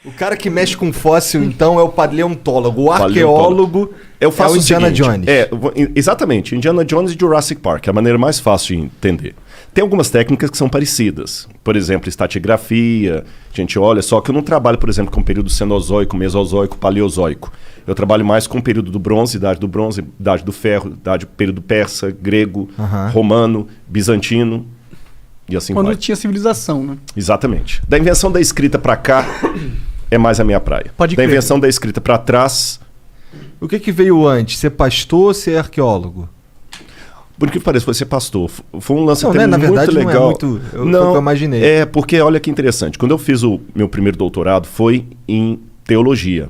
O cara que mexe com fóssil, então, é o paleontólogo. O arqueólogo eu faço é o Indiana Jones. Exatamente. Indiana Jones e Jurassic Park. É a maneira mais fácil de entender. Tem algumas técnicas que são parecidas. Por exemplo, estratigrafia. A gente olha, só que eu não trabalho, por exemplo, com o período cenozoico, mesozoico, paleozoico. Eu trabalho mais com o período do bronze, idade do ferro, período persa, grego, romano, bizantino. E assim Quando vai. tinha civilização, né? Exatamente. Da invenção da escrita para cá é mais a minha praia. Pode da crer. invenção da escrita para trás... O que veio antes? Ser pastor ou ser arqueólogo? Por que parece, foi ser pastor. Foi um lance Não, até né? Na muito verdade, legal. não é muito... Foi o que eu imaginei. É, porque olha que interessante. Quando eu fiz o meu primeiro doutorado, foi em teologia.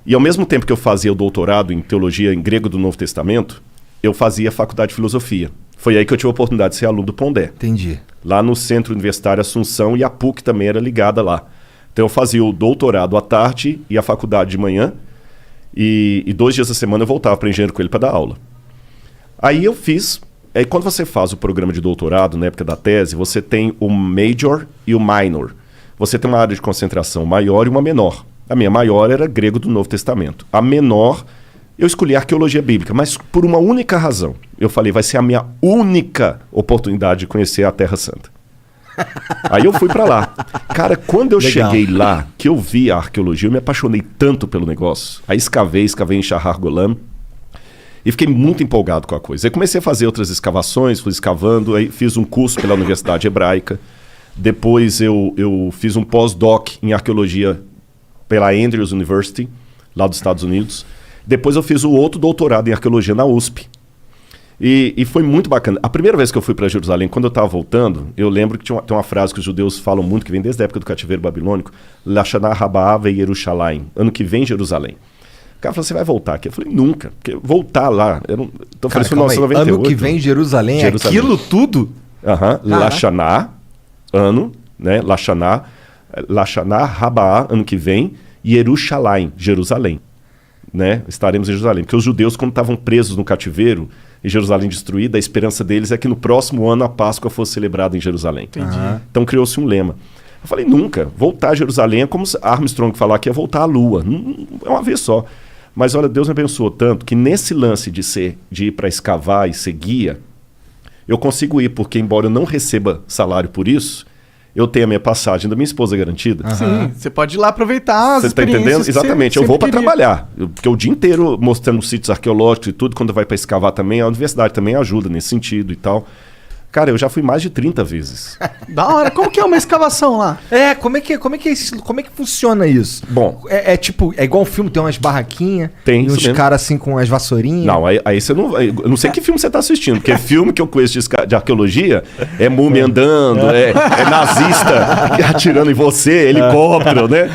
E ao mesmo tempo que eu fazia o doutorado em teologia em grego do Novo Testamento, eu fazia faculdade de filosofia. Foi aí que eu tive a oportunidade de ser aluno do Pondé. Entendi. Lá no Centro Universitário Assunção, e a PUC também era ligada lá. Então eu fazia o doutorado à tarde e a faculdade de manhã, e 2 dias da semana eu voltava para Engenheiro Coelho para dar aula. Aí eu fiz... Aí quando você faz o programa de doutorado, na época da tese, você tem o major e o minor. Você tem uma área de concentração maior e uma menor. A minha maior era grego do Novo Testamento. A menor, eu escolhi arqueologia bíblica, mas por uma única razão. Eu falei, vai ser a minha única oportunidade de conhecer a Terra Santa. Aí eu fui para lá. Cara, quando eu cheguei lá, que eu vi a arqueologia, eu me apaixonei tanto pelo negócio. Aí escavei em Shahar Golan. E fiquei muito empolgado com a coisa. Aí comecei a fazer outras escavações, fui escavando, aí fiz um curso pela Universidade Hebraica. Depois eu fiz um pós-doc em arqueologia pela Andrews University, lá dos Estados Unidos. Depois eu fiz o outro doutorado em arqueologia na USP. E foi muito bacana. A primeira vez que eu fui para Jerusalém, quando eu estava voltando, eu lembro que tem uma frase que os judeus falam muito, que vem desde a época do cativeiro babilônico, Lashana Rabaa ve Yerushalayim, ano que vem Jerusalém. O cara falou, você vai voltar aqui? Eu falei, nunca. Porque voltar lá... Então, Cara, foi em 1998. Ano que vem Jerusalém, é aquilo tudo? Lashana, ano, né? Lashana Rabaa, ano que vem, e Yerushalayim, Jerusalém. Né? Estaremos em Jerusalém. Porque os judeus, quando estavam presos no cativeiro, e Jerusalém destruída, a esperança deles é que no próximo ano a Páscoa fosse celebrada em Jerusalém. Entendi. Então criou-se um lema. Eu falei, nunca. Voltar a Jerusalém é como Armstrong falar que é voltar à Lua. É uma vez só. Mas olha, Deus me abençoou tanto que nesse lance de ir para escavar e ser guia, eu consigo ir, porque embora eu não receba salário por isso, eu tenho a minha passagem da minha esposa garantida. Sim, você pode ir lá aproveitar as Você está entendendo? Exatamente. Eu vou para trabalhar. Porque o dia inteiro mostrando sítios arqueológicos e tudo, quando vai para escavar também, a universidade também ajuda nesse sentido e tal. Cara, eu já fui mais de 30 vezes. Da hora. Como que é uma escavação lá? Como é que funciona isso? Bom, é igual um filme, tem umas barraquinhas, tem e uns caras assim com as vassourinhas. Não, aí você não... Eu não sei que filme você está assistindo, porque filme que eu conheço de arqueologia é múmia andando, é nazista atirando em você, helicóptero, né?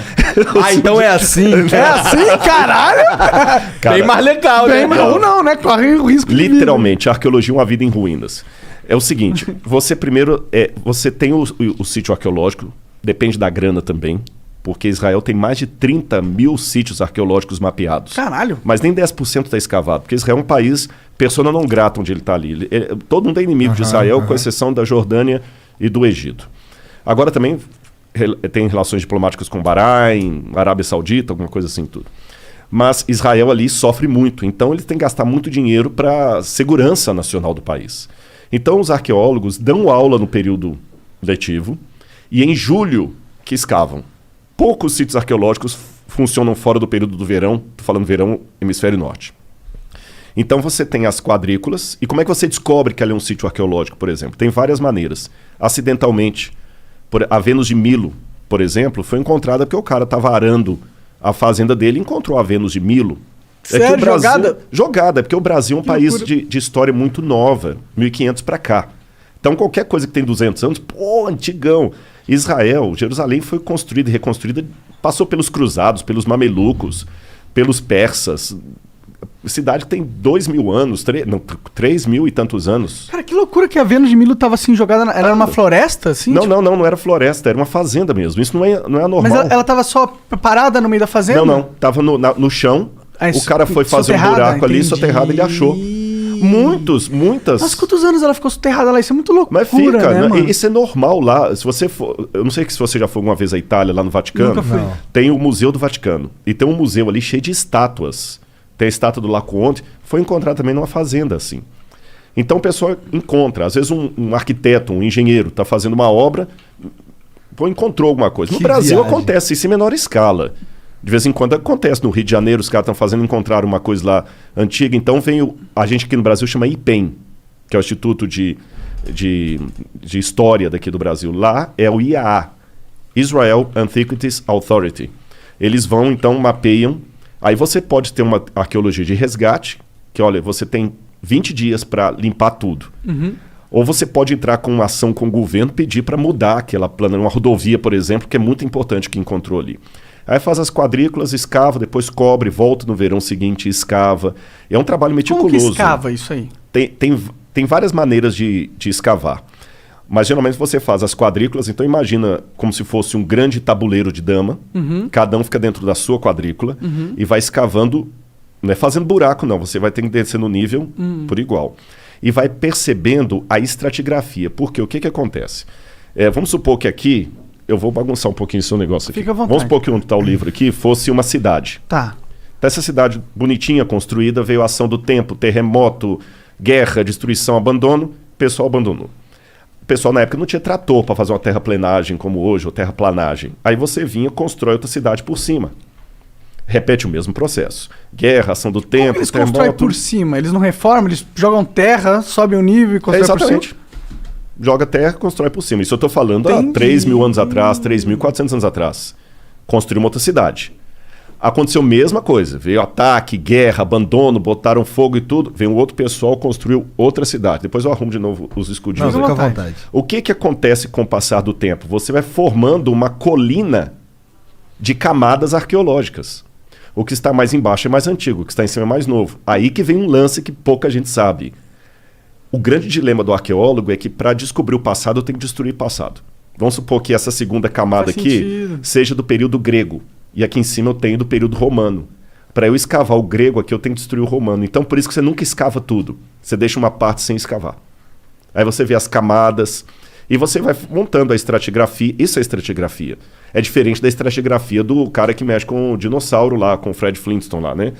Então é assim. É assim, caralho? Cara, bem mais legal, Bem, né? mas não, né? Corre o risco de literalmente, a arqueologia é uma vida em ruínas. É o seguinte, você primeiro... você tem o sítio arqueológico, depende da grana também, porque Israel tem mais de 30 mil sítios arqueológicos mapeados. Caralho. Mas nem 10% está escavado, porque Israel é um país persona non grata onde ele está ali. Todo mundo é inimigo de Israel, com exceção da Jordânia e do Egito. Agora também tem relações diplomáticas com Bahrein, Arábia Saudita, alguma coisa assim tudo. Mas Israel ali sofre muito, então ele tem que gastar muito dinheiro para a segurança nacional do país. Então os arqueólogos dão aula no período letivo e em julho que escavam. Poucos sítios arqueológicos funcionam fora do período do verão, estou falando verão, hemisfério norte. Então você tem as quadrículas, e como é que você descobre que ali é um sítio arqueológico, por exemplo? Tem várias maneiras. Acidentalmente, a Vênus de Milo, por exemplo, foi encontrada porque o cara estava arando a fazenda dele e encontrou a Vênus de Milo. Sério, que o Brasil, jogada? Jogada, porque o Brasil é um Que país loucura. de história muito nova, 1500 para cá. Então qualquer coisa que tem 200 anos, antigão. Israel, Jerusalém foi construída e reconstruída, passou pelos cruzados, pelos mamelucos, pelos persas. Cidade que tem 2.000 anos, 3 mil e tantos anos. Cara, que loucura que a Vênus de Milo tava assim jogada. Era uma floresta, assim? Não, não era floresta, era uma fazenda mesmo. Isso não é anormal. Mas ela tava só parada no meio da fazenda? Não. Tava no chão. O cara foi fazer um buraco ali, soterrado, ele achou. Muitas. Mas quantos anos ela ficou soterrada lá? Isso é muito loucura, Mas fica, né, mano? isso é normal lá. Se você for, eu não sei se você já foi alguma vez à Itália, lá no Vaticano. Nunca fui. Não. Tem o Museu do Vaticano. E tem um museu ali cheio de estátuas. Tem a estátua do Laocoonte. Foi encontrada também numa fazenda, assim. Então o pessoal encontra. Às vezes um arquiteto, um engenheiro, está fazendo uma obra, encontrou alguma coisa. No Que Brasil viagem. acontece isso em menor escala. De vez em quando acontece. No Rio de Janeiro, os caras estão fazendo, encontraram uma coisa lá antiga. Então vem a gente aqui no Brasil chama IPEM, que é o Instituto de História daqui do Brasil. Lá é o IAA, Israel Antiquities Authority. Eles vão, então, mapeiam. Aí você pode ter uma arqueologia de resgate, que, olha, você tem 20 dias para limpar tudo. Ou você pode entrar com uma ação com o governo, pedir para mudar aquela plana, uma rodovia, por exemplo, que é muito importante que encontrou ali. Aí faz as quadrículas, escava, depois cobre, volta no verão seguinte e escava. É um trabalho meticuloso. Como que escava isso aí? Tem várias maneiras de escavar. Mas geralmente você faz as quadrículas, então imagina como se fosse um grande tabuleiro de dama. Cada um fica dentro da sua quadrícula e vai escavando, não é fazendo buraco não, você vai ter que descer no nível por igual. E vai percebendo a estratigrafia. Porque o que acontece? Vamos supor que aqui, eu vou bagunçar um pouquinho o seu negócio aqui. Fica à vontade. Vamos supor que onde está o livro aqui fosse uma cidade. Tá. Dessa cidade bonitinha, construída, veio a ação do tempo, terremoto, guerra, destruição, abandono, o pessoal abandonou. O pessoal na época não tinha trator para fazer uma terraplenagem como hoje, ou terraplanagem. Aí você vinha e constrói outra cidade por cima. Repete o mesmo processo. Guerra, ação do tempo, Como eles terremoto. constroem por cima? Eles não reformam, eles jogam terra, sobem o nível e constroem por Exatamente. cima? Joga terra, constrói por cima. Isso eu estou falando há Entendi. 3.000 anos atrás, 3.400 anos atrás. Construiu uma outra cidade. Aconteceu a mesma coisa. Veio ataque, guerra, abandono, botaram fogo e tudo. Veio um outro pessoal, construiu outra cidade. Depois eu arrumo de novo os escudinhos. Não, Fica fica à à vontade. vontade. O que acontece com o passar do tempo? Você vai formando uma colina de camadas arqueológicas. O que está mais embaixo é mais antigo, o que está em cima é mais novo. Aí que vem um lance que pouca gente sabe. O grande dilema do arqueólogo é que para descobrir o passado tem que destruir o passado. Vamos supor que essa segunda camada Faz aqui sentido. seja do período grego. E aqui em cima eu tenho do período romano. Para eu escavar o grego aqui eu tenho que destruir o romano. Então por isso que você nunca escava tudo. Você deixa uma parte sem escavar. Aí você vê as camadas e você vai montando a estratigrafia. Isso é estratigrafia. É diferente da estratigrafia do cara que mexe com o dinossauro lá, com o Fred Flintstone lá, né?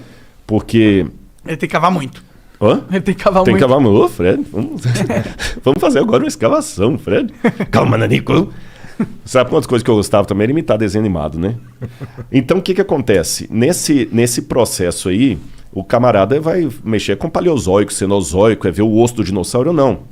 Porque... Ele tem que cavar muito. Hã? Ele tem que cavar Tem que muito. cavar... Ô, Fred, vamos fazer agora uma escavação, Fred. Calma, Nanico. Sabe quantas coisas que eu gostava também? Era imitar desenho animado, né? Então, o que acontece? Nesse processo aí, o camarada vai mexer com paleozoico, cenozoico, é ver o osso do dinossauro ou não.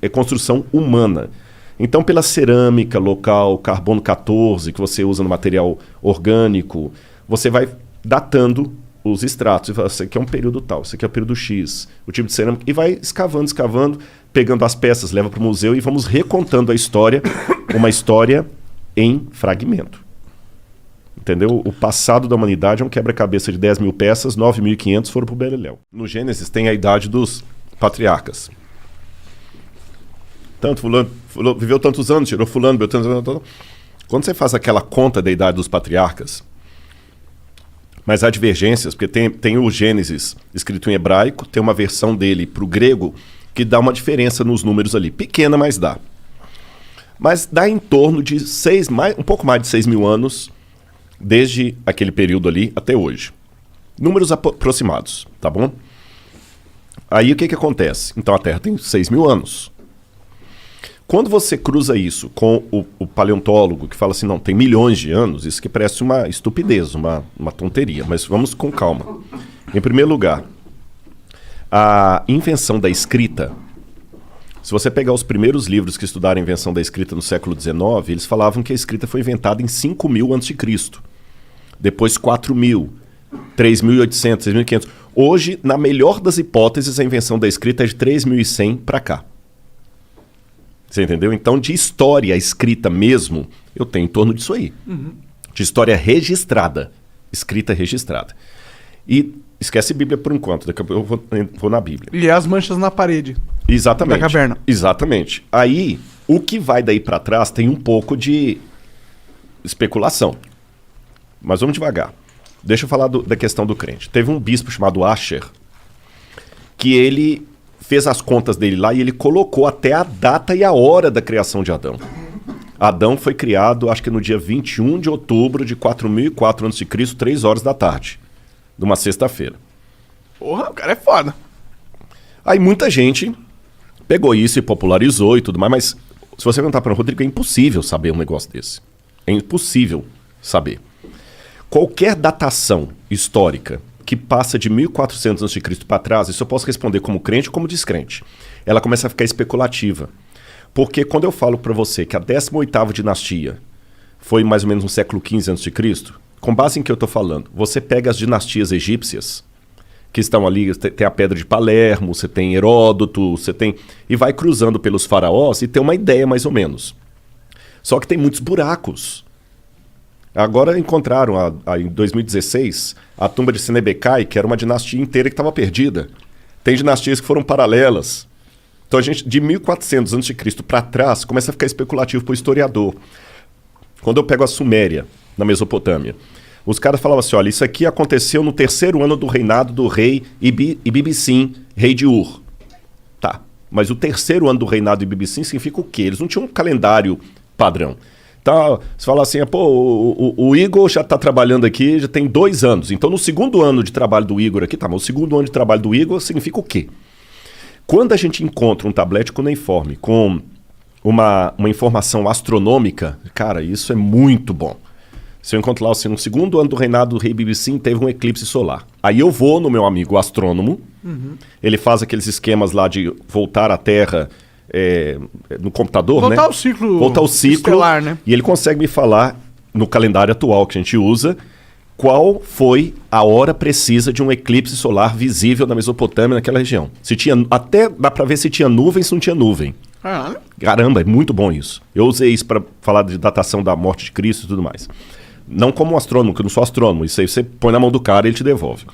É construção humana. Então, pela cerâmica local, carbono 14, que você usa no material orgânico, você vai datando os estratos. E fala, isso aqui é um período tal, isso aqui é o período X, o tipo de cerâmica. E vai escavando, pegando as peças, leva para o museu e vamos recontando a história, uma história em fragmento. Entendeu? O passado da humanidade é um quebra-cabeça de 10 mil peças, 9.500 foram para o Beleléu. No Gênesis tem a idade dos patriarcas. Tanto fulano viveu tantos anos, tirou fulano, Beltrano. Quando você faz aquela conta da idade dos patriarcas, mas há divergências, porque tem o Gênesis escrito em hebraico, tem uma versão dele para o grego que dá uma diferença nos números ali. Pequena, mas dá. Mas dá em torno de um pouco mais de 6 mil anos, desde aquele período ali até hoje. Números aproximados, tá bom? Aí o que acontece? Então a Terra tem 6 mil anos. Quando você cruza isso com o paleontólogo que fala assim, não, tem milhões de anos, isso que parece uma estupidez, uma tonteria, mas vamos com calma. Em primeiro lugar, a invenção da escrita, se você pegar os primeiros livros que estudaram a invenção da escrita no século XIX, eles falavam que a escrita foi inventada em 5.000 a.C., depois 4.000, 3.800, 3.500. Hoje, na melhor das hipóteses, a invenção da escrita é de 3.100 para cá. Você entendeu? Então, de história escrita mesmo, eu tenho em torno disso aí. De história registrada. Escrita registrada. E esquece Bíblia por enquanto, daqui a pouco eu vou na Bíblia. E as manchas na parede. Exatamente. Da caverna. Exatamente. Aí, o que vai daí para trás tem um pouco de especulação. Mas vamos devagar. Deixa eu falar da questão do crente. Teve um bispo chamado Asher, que ele fez as contas dele lá e ele colocou até a data e a hora da criação de Adão. Adão foi criado, acho que no dia 21 de outubro de 4004 a.C., 3 horas da tarde, de uma sexta-feira. Porra, o cara é foda. Aí muita gente pegou isso e popularizou e tudo mais, mas se você perguntar para o Rodrigo, é impossível saber um negócio desse. É impossível saber. Qualquer datação histórica que passa de 1400 a.C. para trás, isso eu posso responder como crente ou como descrente. Ela começa a ficar especulativa. Porque quando eu falo para você que a 18ª dinastia foi mais ou menos no século XV a.C., com base em que eu estou falando, você pega as dinastias egípcias, que estão ali, tem a Pedra de Palermo, você tem Heródoto, você tem... E vai cruzando pelos faraós e tem uma ideia mais ou menos. Só que tem muitos buracos. Agora encontraram, em 2016, a tumba de Senebekai, que era uma dinastia inteira que estava perdida. Tem dinastias que foram paralelas. Então a gente, de 1400 a.C. para trás, começa a ficar especulativo para o historiador. Quando eu pego a Suméria, na Mesopotâmia, os caras falavam assim, olha, isso aqui aconteceu no 3º ano do reinado do rei Ibibissim, rei de Ur. Tá, mas o 3º ano do reinado de Ibibissim significa o quê? Eles não tinham um calendário padrão. Então, você fala assim, pô, o Igor já está trabalhando aqui, já tem 2 anos. Então, no 2º ano de trabalho do Igor aqui, tá, mas o 2º ano de trabalho do Igor significa o quê? Quando a gente encontra um tablete cuneiforme com uma informação astronômica, cara, isso é muito bom. Se eu encontro lá, assim, no 2º ano do reinado do rei Ibibissim, teve um eclipse solar. Aí eu vou no meu amigo astrônomo, ele faz aqueles esquemas lá de voltar à Terra... no computador, voltar ao ciclo voltar ao ciclo estelar, né? E ele consegue me falar, no calendário atual que a gente usa, qual foi a hora precisa de um eclipse solar visível na Mesopotâmia, naquela região. Se tinha, até dá para ver se tinha nuvem, se não tinha nuvem. Caramba, é muito bom isso. Eu usei isso para falar de datação da morte de Cristo e tudo mais. Não como um astrônomo, que eu não sou astrônomo. Isso aí você põe na mão do cara e ele te devolve.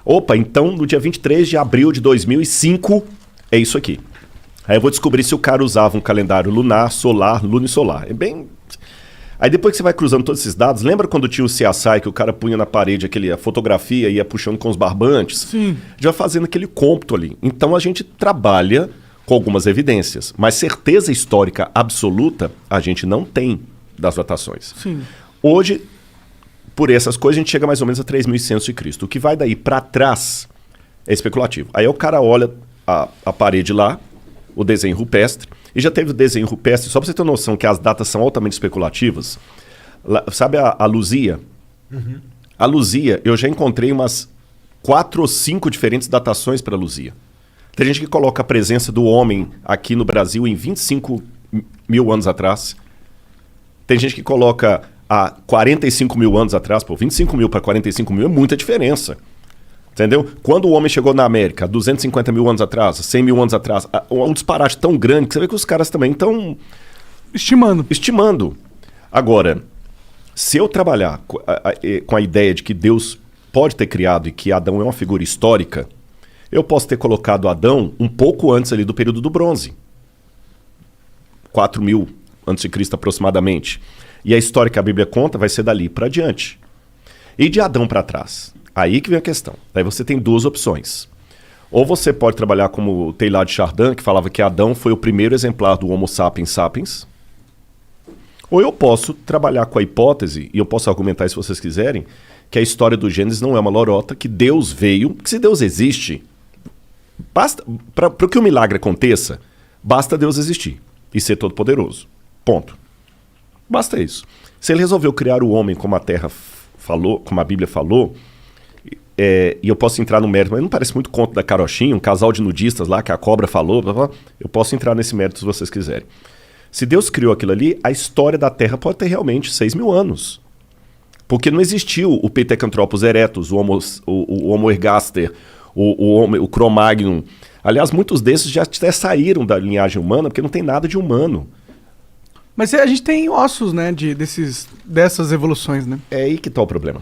Opa, então no dia 23 de abril de 2005 é isso aqui. Aí eu vou descobrir se o cara usava um calendário lunar, solar, lunisolar. É bem... Aí depois que você vai cruzando todos esses dados, lembra quando tinha o CSI que o cara punha na parede a fotografia e ia puxando com os barbantes? Sim. Já fazendo aquele cômputo ali. Então a gente trabalha com algumas evidências, mas certeza histórica absoluta a gente não tem das datações. Sim. Hoje, por essas coisas, a gente chega mais ou menos a 3.100 a.C. O que vai daí para trás é especulativo. Aí o cara olha a parede lá, o desenho rupestre, e já teve o desenho rupestre, só para você ter noção que as datas são altamente especulativas. Sabe a Luzia? Uhum. A Luzia, eu já encontrei umas 4 ou 5 diferentes datações para a Luzia. Tem gente que coloca a presença do homem aqui no Brasil em 25 mil anos atrás. Tem gente que coloca há 45 mil anos atrás. Pô, 25 mil para 45 mil é muita diferença. Entendeu? Quando o homem chegou na América, 250 mil anos atrás, 100 mil anos atrás, um disparate tão grande que você vê que os caras também estão... Estimando. Agora, se eu trabalhar com a ideia de que Deus pode ter criado e que Adão é uma figura histórica, eu posso ter colocado Adão um pouco antes ali do período do bronze. 4.000 a.C. aproximadamente. E a história que a Bíblia conta vai ser dali para adiante. E de Adão para trás? Aí que vem a questão. Daí você tem 2 opções. Ou você pode trabalhar como o Teilhard de Chardin, que falava que Adão foi o primeiro exemplar do Homo sapiens sapiens. Ou eu posso trabalhar com a hipótese, e eu posso argumentar se vocês quiserem, que a história do Gênesis não é uma lorota, que Deus veio, que se Deus existe, basta para que o milagre aconteça, basta Deus existir e ser todo-poderoso. Ponto. Basta isso. Se ele resolveu criar o homem como a Terra falou, como a Bíblia falou, e eu posso entrar no mérito, mas não parece muito conto da carochinha, um casal de nudistas lá que a cobra falou, blá, blá, eu posso entrar nesse mérito se vocês quiserem. Se Deus criou aquilo ali, a história da Terra pode ter realmente 6.000 anos. Porque não existiu o Pithecanthropus erectus, o Homo ergaster, o Cro-Magnon. Aliás, muitos desses já até saíram da linhagem humana, porque não tem nada de humano. Mas a gente tem ossos, né, dessas evoluções, né? É aí que está o problema.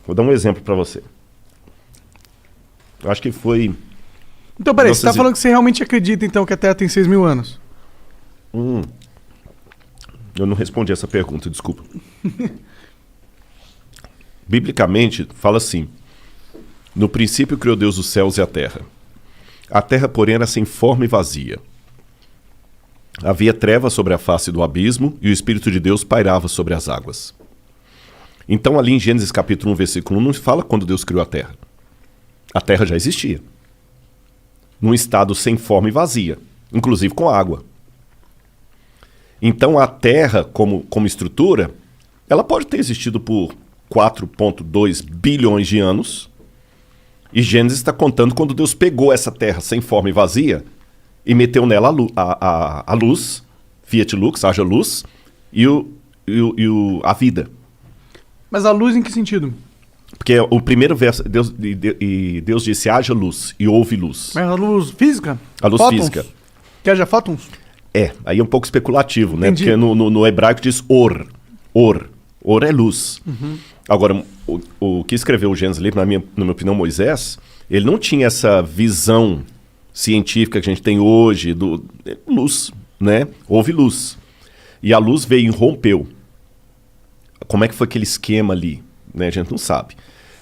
Vou dar um exemplo para você. Eu acho que foi... Então, peraí, você tá falando que você realmente acredita, então, que a Terra tem 6.000 anos? Eu não respondi essa pergunta, desculpa. Biblicamente, fala assim, No princípio criou Deus os céus e a terra. A terra, porém, era sem forma e vazia. Havia trevas sobre a face do abismo e o Espírito de Deus pairava sobre as águas. Então, ali em Gênesis capítulo 1, versículo 1, não se fala quando Deus criou a terra. A terra já existia. Num estado sem forma e vazia, inclusive com água. Então, a terra, como estrutura, ela pode ter existido por 4,2 bilhões de anos. E Gênesis está contando quando Deus pegou essa terra sem forma e vazia e meteu nela a luz, Fiat Lux, haja luz, e a vida. Mas a luz em que sentido? Porque o primeiro verso, Deus disse, haja luz, e houve luz. Mas a luz física? A luz Fótons? física. Que haja fótons? Aí é um pouco especulativo, né? Entendi. Porque no hebraico diz or. Or é luz. Uhum. Agora, o que escreveu o Gênesis ali, na minha opinião, Moisés, ele não tinha essa visão científica que a gente tem hoje, luz, né? Houve luz. E a luz veio e rompeu. Como é que foi aquele esquema ali? Né? A gente não sabe.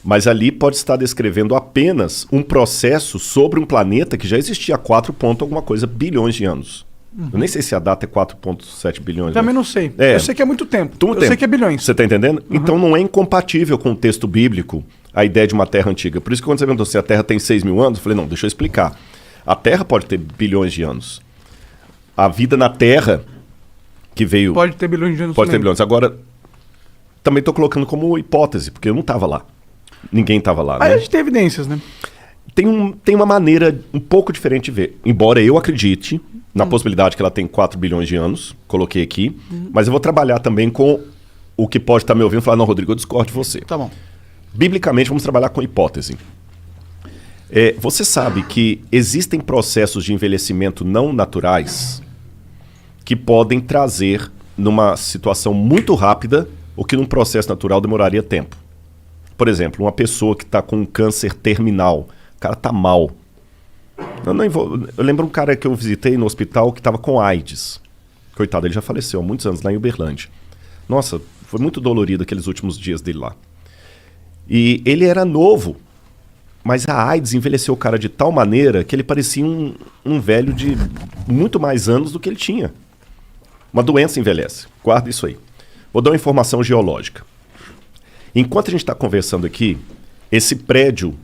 Mas ali pode estar descrevendo apenas um processo sobre um planeta que já existia há 4 alguma coisa bilhões de anos. Eu nem sei se a data é 4,7 bilhões. Também né? não sei. É. Eu sei que é muito tempo. Muito Eu tempo. sei que é bilhões. Você está entendendo? Então não é incompatível com o texto bíblico a ideia de uma terra antiga. Por isso que quando você perguntou se a Terra tem 6 mil anos, eu falei, não, deixa eu explicar. A Terra pode ter bilhões de anos. A vida na Terra, que veio... Pode ter bilhões de anos. Pode ter também. bilhões. Agora, também estou colocando como hipótese, porque eu não estava lá. Ninguém estava lá, Aí né? a gente tem evidências, né? Tem uma maneira um pouco diferente de ver. Embora eu acredite na possibilidade que ela tem 4 bilhões de anos, coloquei aqui, mas eu vou trabalhar também com o que pode estar me ouvindo e falar, não, Rodrigo, eu discordo de você. Tá bom. Biblicamente, vamos trabalhar com hipótese. Você sabe que existem processos de envelhecimento não naturais que podem trazer, numa situação muito rápida, o que num processo natural demoraria tempo. Por exemplo, uma pessoa que está com um câncer terminal, o cara está mal. Eu lembro um cara que eu visitei no hospital que estava com AIDS. Coitado, ele já faleceu há muitos anos lá em Uberlândia. Nossa, foi muito dolorido aqueles últimos dias dele lá. E ele era novo, mas a AIDS envelheceu o cara de tal maneira que ele parecia um velho de muito mais anos do que ele tinha. Uma doença envelhece. Guarda isso aí. Vou dar uma informação geológica. Enquanto a gente está conversando aqui, esse prédio,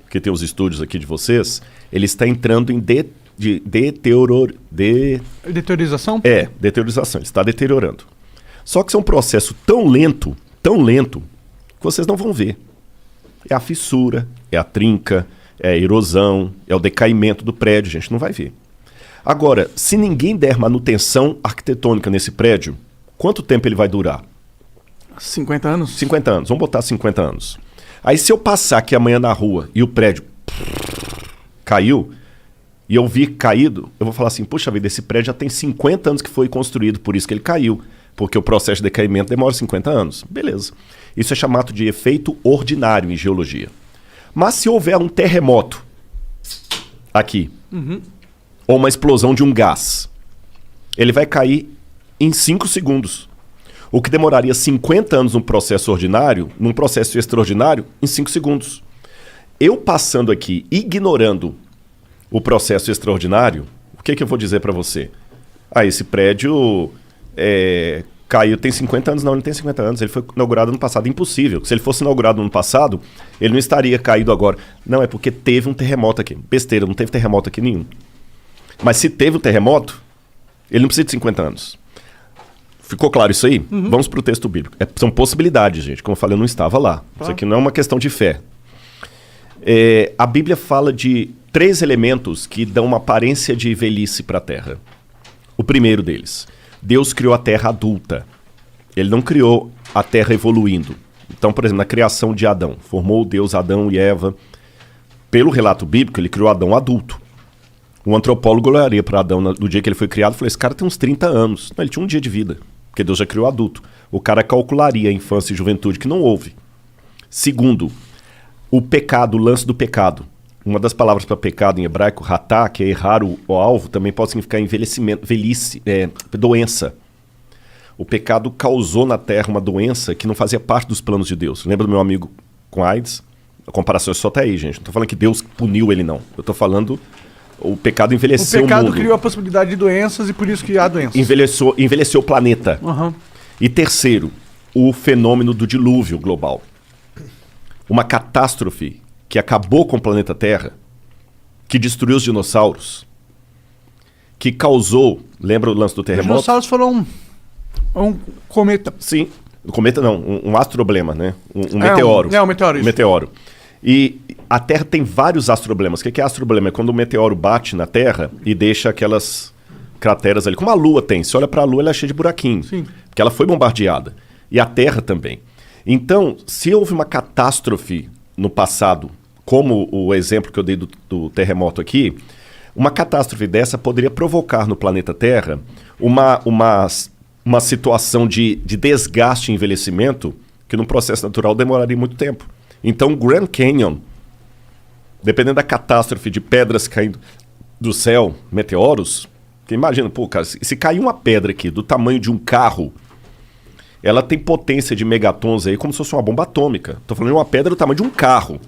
que tem os estúdios aqui de vocês, ele está entrando em deteriorização. Deteriorização. Ele está deteriorando. Só que isso é um processo tão lento, que vocês não vão ver. É a fissura, é a trinca, é a erosão, é o decaimento do prédio, a gente não vai ver. Agora, se ninguém der manutenção arquitetônica nesse prédio, quanto tempo ele vai durar? 50 anos? 50 anos, vamos botar 50 anos. Aí se eu passar aqui amanhã na rua e o prédio caiu, e eu vi caído, eu vou falar assim, puxa vida, esse prédio já tem 50 anos que foi construído, por isso que ele caiu. Porque o processo de decaimento demora 50 anos. Beleza. Isso é chamado de efeito ordinário em geologia. Mas se houver um terremoto aqui, ou uma explosão de um gás, ele vai cair em 5 segundos. O que demoraria 50 anos num processo ordinário, num processo extraordinário, em 5 segundos. Eu passando aqui, ignorando o processo extraordinário, o que eu vou dizer para você? Esse prédio caiu, tem 50 anos? Não, ele não tem 50 anos, ele foi inaugurado ano passado. Impossível. Se ele fosse inaugurado no ano passado, ele não estaria caído agora. Não, é porque teve um terremoto aqui. Besteira, não teve terremoto aqui nenhum. Mas se teve um terremoto, ele não precisa de 50 anos. Ficou claro isso aí? Vamos para o texto bíblico. São possibilidades, gente. Como eu falei, eu não estava lá. Isso aqui não é uma questão de fé. A Bíblia fala de 3 elementos que dão uma aparência de velhice para a Terra. O primeiro deles, Deus criou a Terra adulta. Ele não criou a Terra evoluindo. Então, por exemplo, na criação de Adão, formou Deus Adão e Eva. Pelo relato bíblico, ele criou Adão adulto. Um antropólogo olharia para Adão no dia que ele foi criado e falou, esse cara tem uns 30 anos. Não, ele tinha um dia de vida, porque Deus já criou adulto. O cara calcularia a infância e juventude, que não houve. Segundo, o pecado, o lance do pecado. Uma das palavras para pecado em hebraico, ratá, que é errar o alvo, também pode significar envelhecimento, velhice, doença. O pecado causou na Terra uma doença que não fazia parte dos planos de Deus. Lembra do meu amigo com AIDS? A comparação só tá aí, gente. Não tô falando que Deus puniu ele, não. Eu tô falando o pecado envelheceu o mundo. O pecado criou a possibilidade de doenças e por isso que há doenças. Envelheceu o planeta. Uhum. E terceiro, o fenômeno do dilúvio global. Uma catástrofe que acabou com o planeta Terra, que destruiu os dinossauros, que causou... Lembra o lance do terremoto? Os dinossauros foram um cometa. Sim. Um cometa não, um astroblema, né? Um meteoro. Um meteoro, isso. Um meteoro. E a Terra tem vários astroblemas. O que é astroblema? É quando o meteoro bate na Terra e deixa aquelas crateras ali. Como a Lua tem. Se olha para a Lua, ela é cheia de buraquinho. Sim. Porque ela foi bombardeada. E a Terra também. Então, se houve uma catástrofe no passado, como o exemplo que eu dei do terremoto aqui, uma catástrofe dessa poderia provocar no planeta Terra uma situação de desgaste e envelhecimento que num processo natural demoraria muito tempo. Então, o Grand Canyon, dependendo da catástrofe de pedras caindo do céu, meteoros, que imagina, pô, cara, se cair uma pedra aqui do tamanho de um carro, ela tem potência de megatons aí como se fosse uma bomba atômica. Tô falando de uma pedra do tamanho de um carro.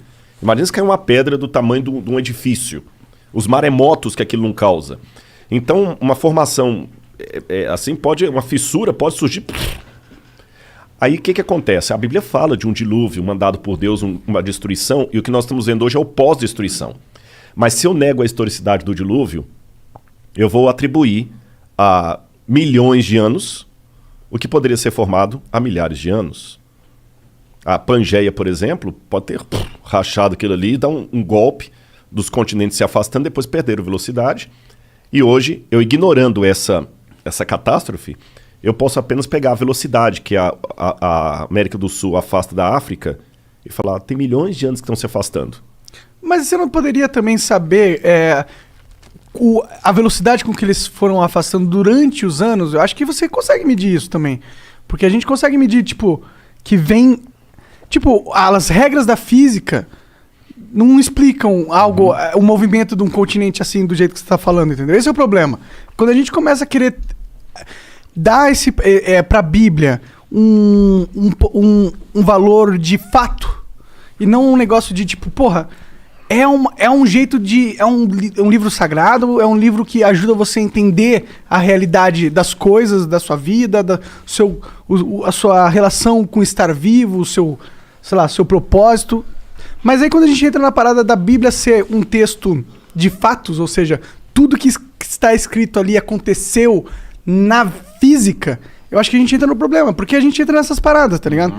Imagina se cair uma pedra do tamanho de um edifício. Os maremotos que aquilo não causa. Então, uma formação assim uma fissura pode surgir. Aí o que acontece? A Bíblia fala de um dilúvio mandado por Deus, uma destruição, e o que nós estamos vendo hoje é o pós-destruição. Mas se eu nego a historicidade do dilúvio, eu vou atribuir a milhões de anos o que poderia ser formado há milhares de anos. A Pangeia, por exemplo, pode ter rachado aquilo ali e dar um golpe dos continentes se afastando, depois perderam velocidade. E hoje, eu ignorando essa catástrofe, eu posso apenas pegar a velocidade que a América do Sul afasta da África e falar, tem milhões de anos que estão se afastando. Mas você não poderia também saber a velocidade com que eles foram afastando durante os anos? Eu acho que você consegue medir isso também. Porque a gente consegue medir, que vem... as regras da física não explicam algo, o movimento de um continente assim, do jeito que você está falando, entendeu? Esse é o problema. Quando a gente começa a querer dar para a Bíblia um valor de fato e não um negócio de é um jeito de... É um livro sagrado, é um livro que ajuda você a entender a realidade das coisas, da sua vida, a sua relação com estar vivo, o seu propósito. Mas aí quando a gente entra na parada da Bíblia ser um texto de fatos, ou seja, tudo que está escrito ali aconteceu na física, eu acho que a gente entra no problema, porque a gente entra nessas paradas, tá ligado?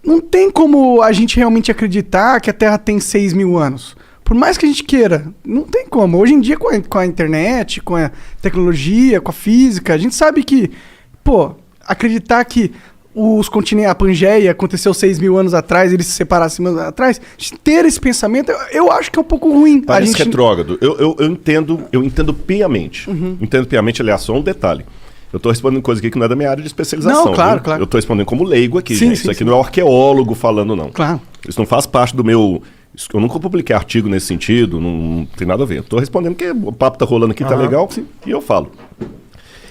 Não tem como a gente realmente acreditar que a Terra tem 6.000 anos. Por mais que a gente queira, não tem como. Hoje em dia, com a internet, com a tecnologia, com a física, a gente sabe que, acreditar que os continentes, a Pangeia aconteceu 6.000 anos atrás, eles se separaram 6.000 anos atrás, ter esse pensamento, eu acho que é um pouco ruim. Parece retrógrado. Eu entendo piamente. Entendo piamente, aliás, só um detalhe. Eu estou respondendo coisa aqui que não é da minha área de especialização. Não, claro, viu? claro. Eu estou respondendo como leigo aqui, sim, gente. Sim, isso aqui sim. não é um arqueólogo falando, não. Claro. Isso não faz parte do meu... Eu nunca publiquei artigo nesse sentido, não tem nada a ver. Eu estou respondendo porque o papo tá rolando aqui, tá legal, sim. E eu falo.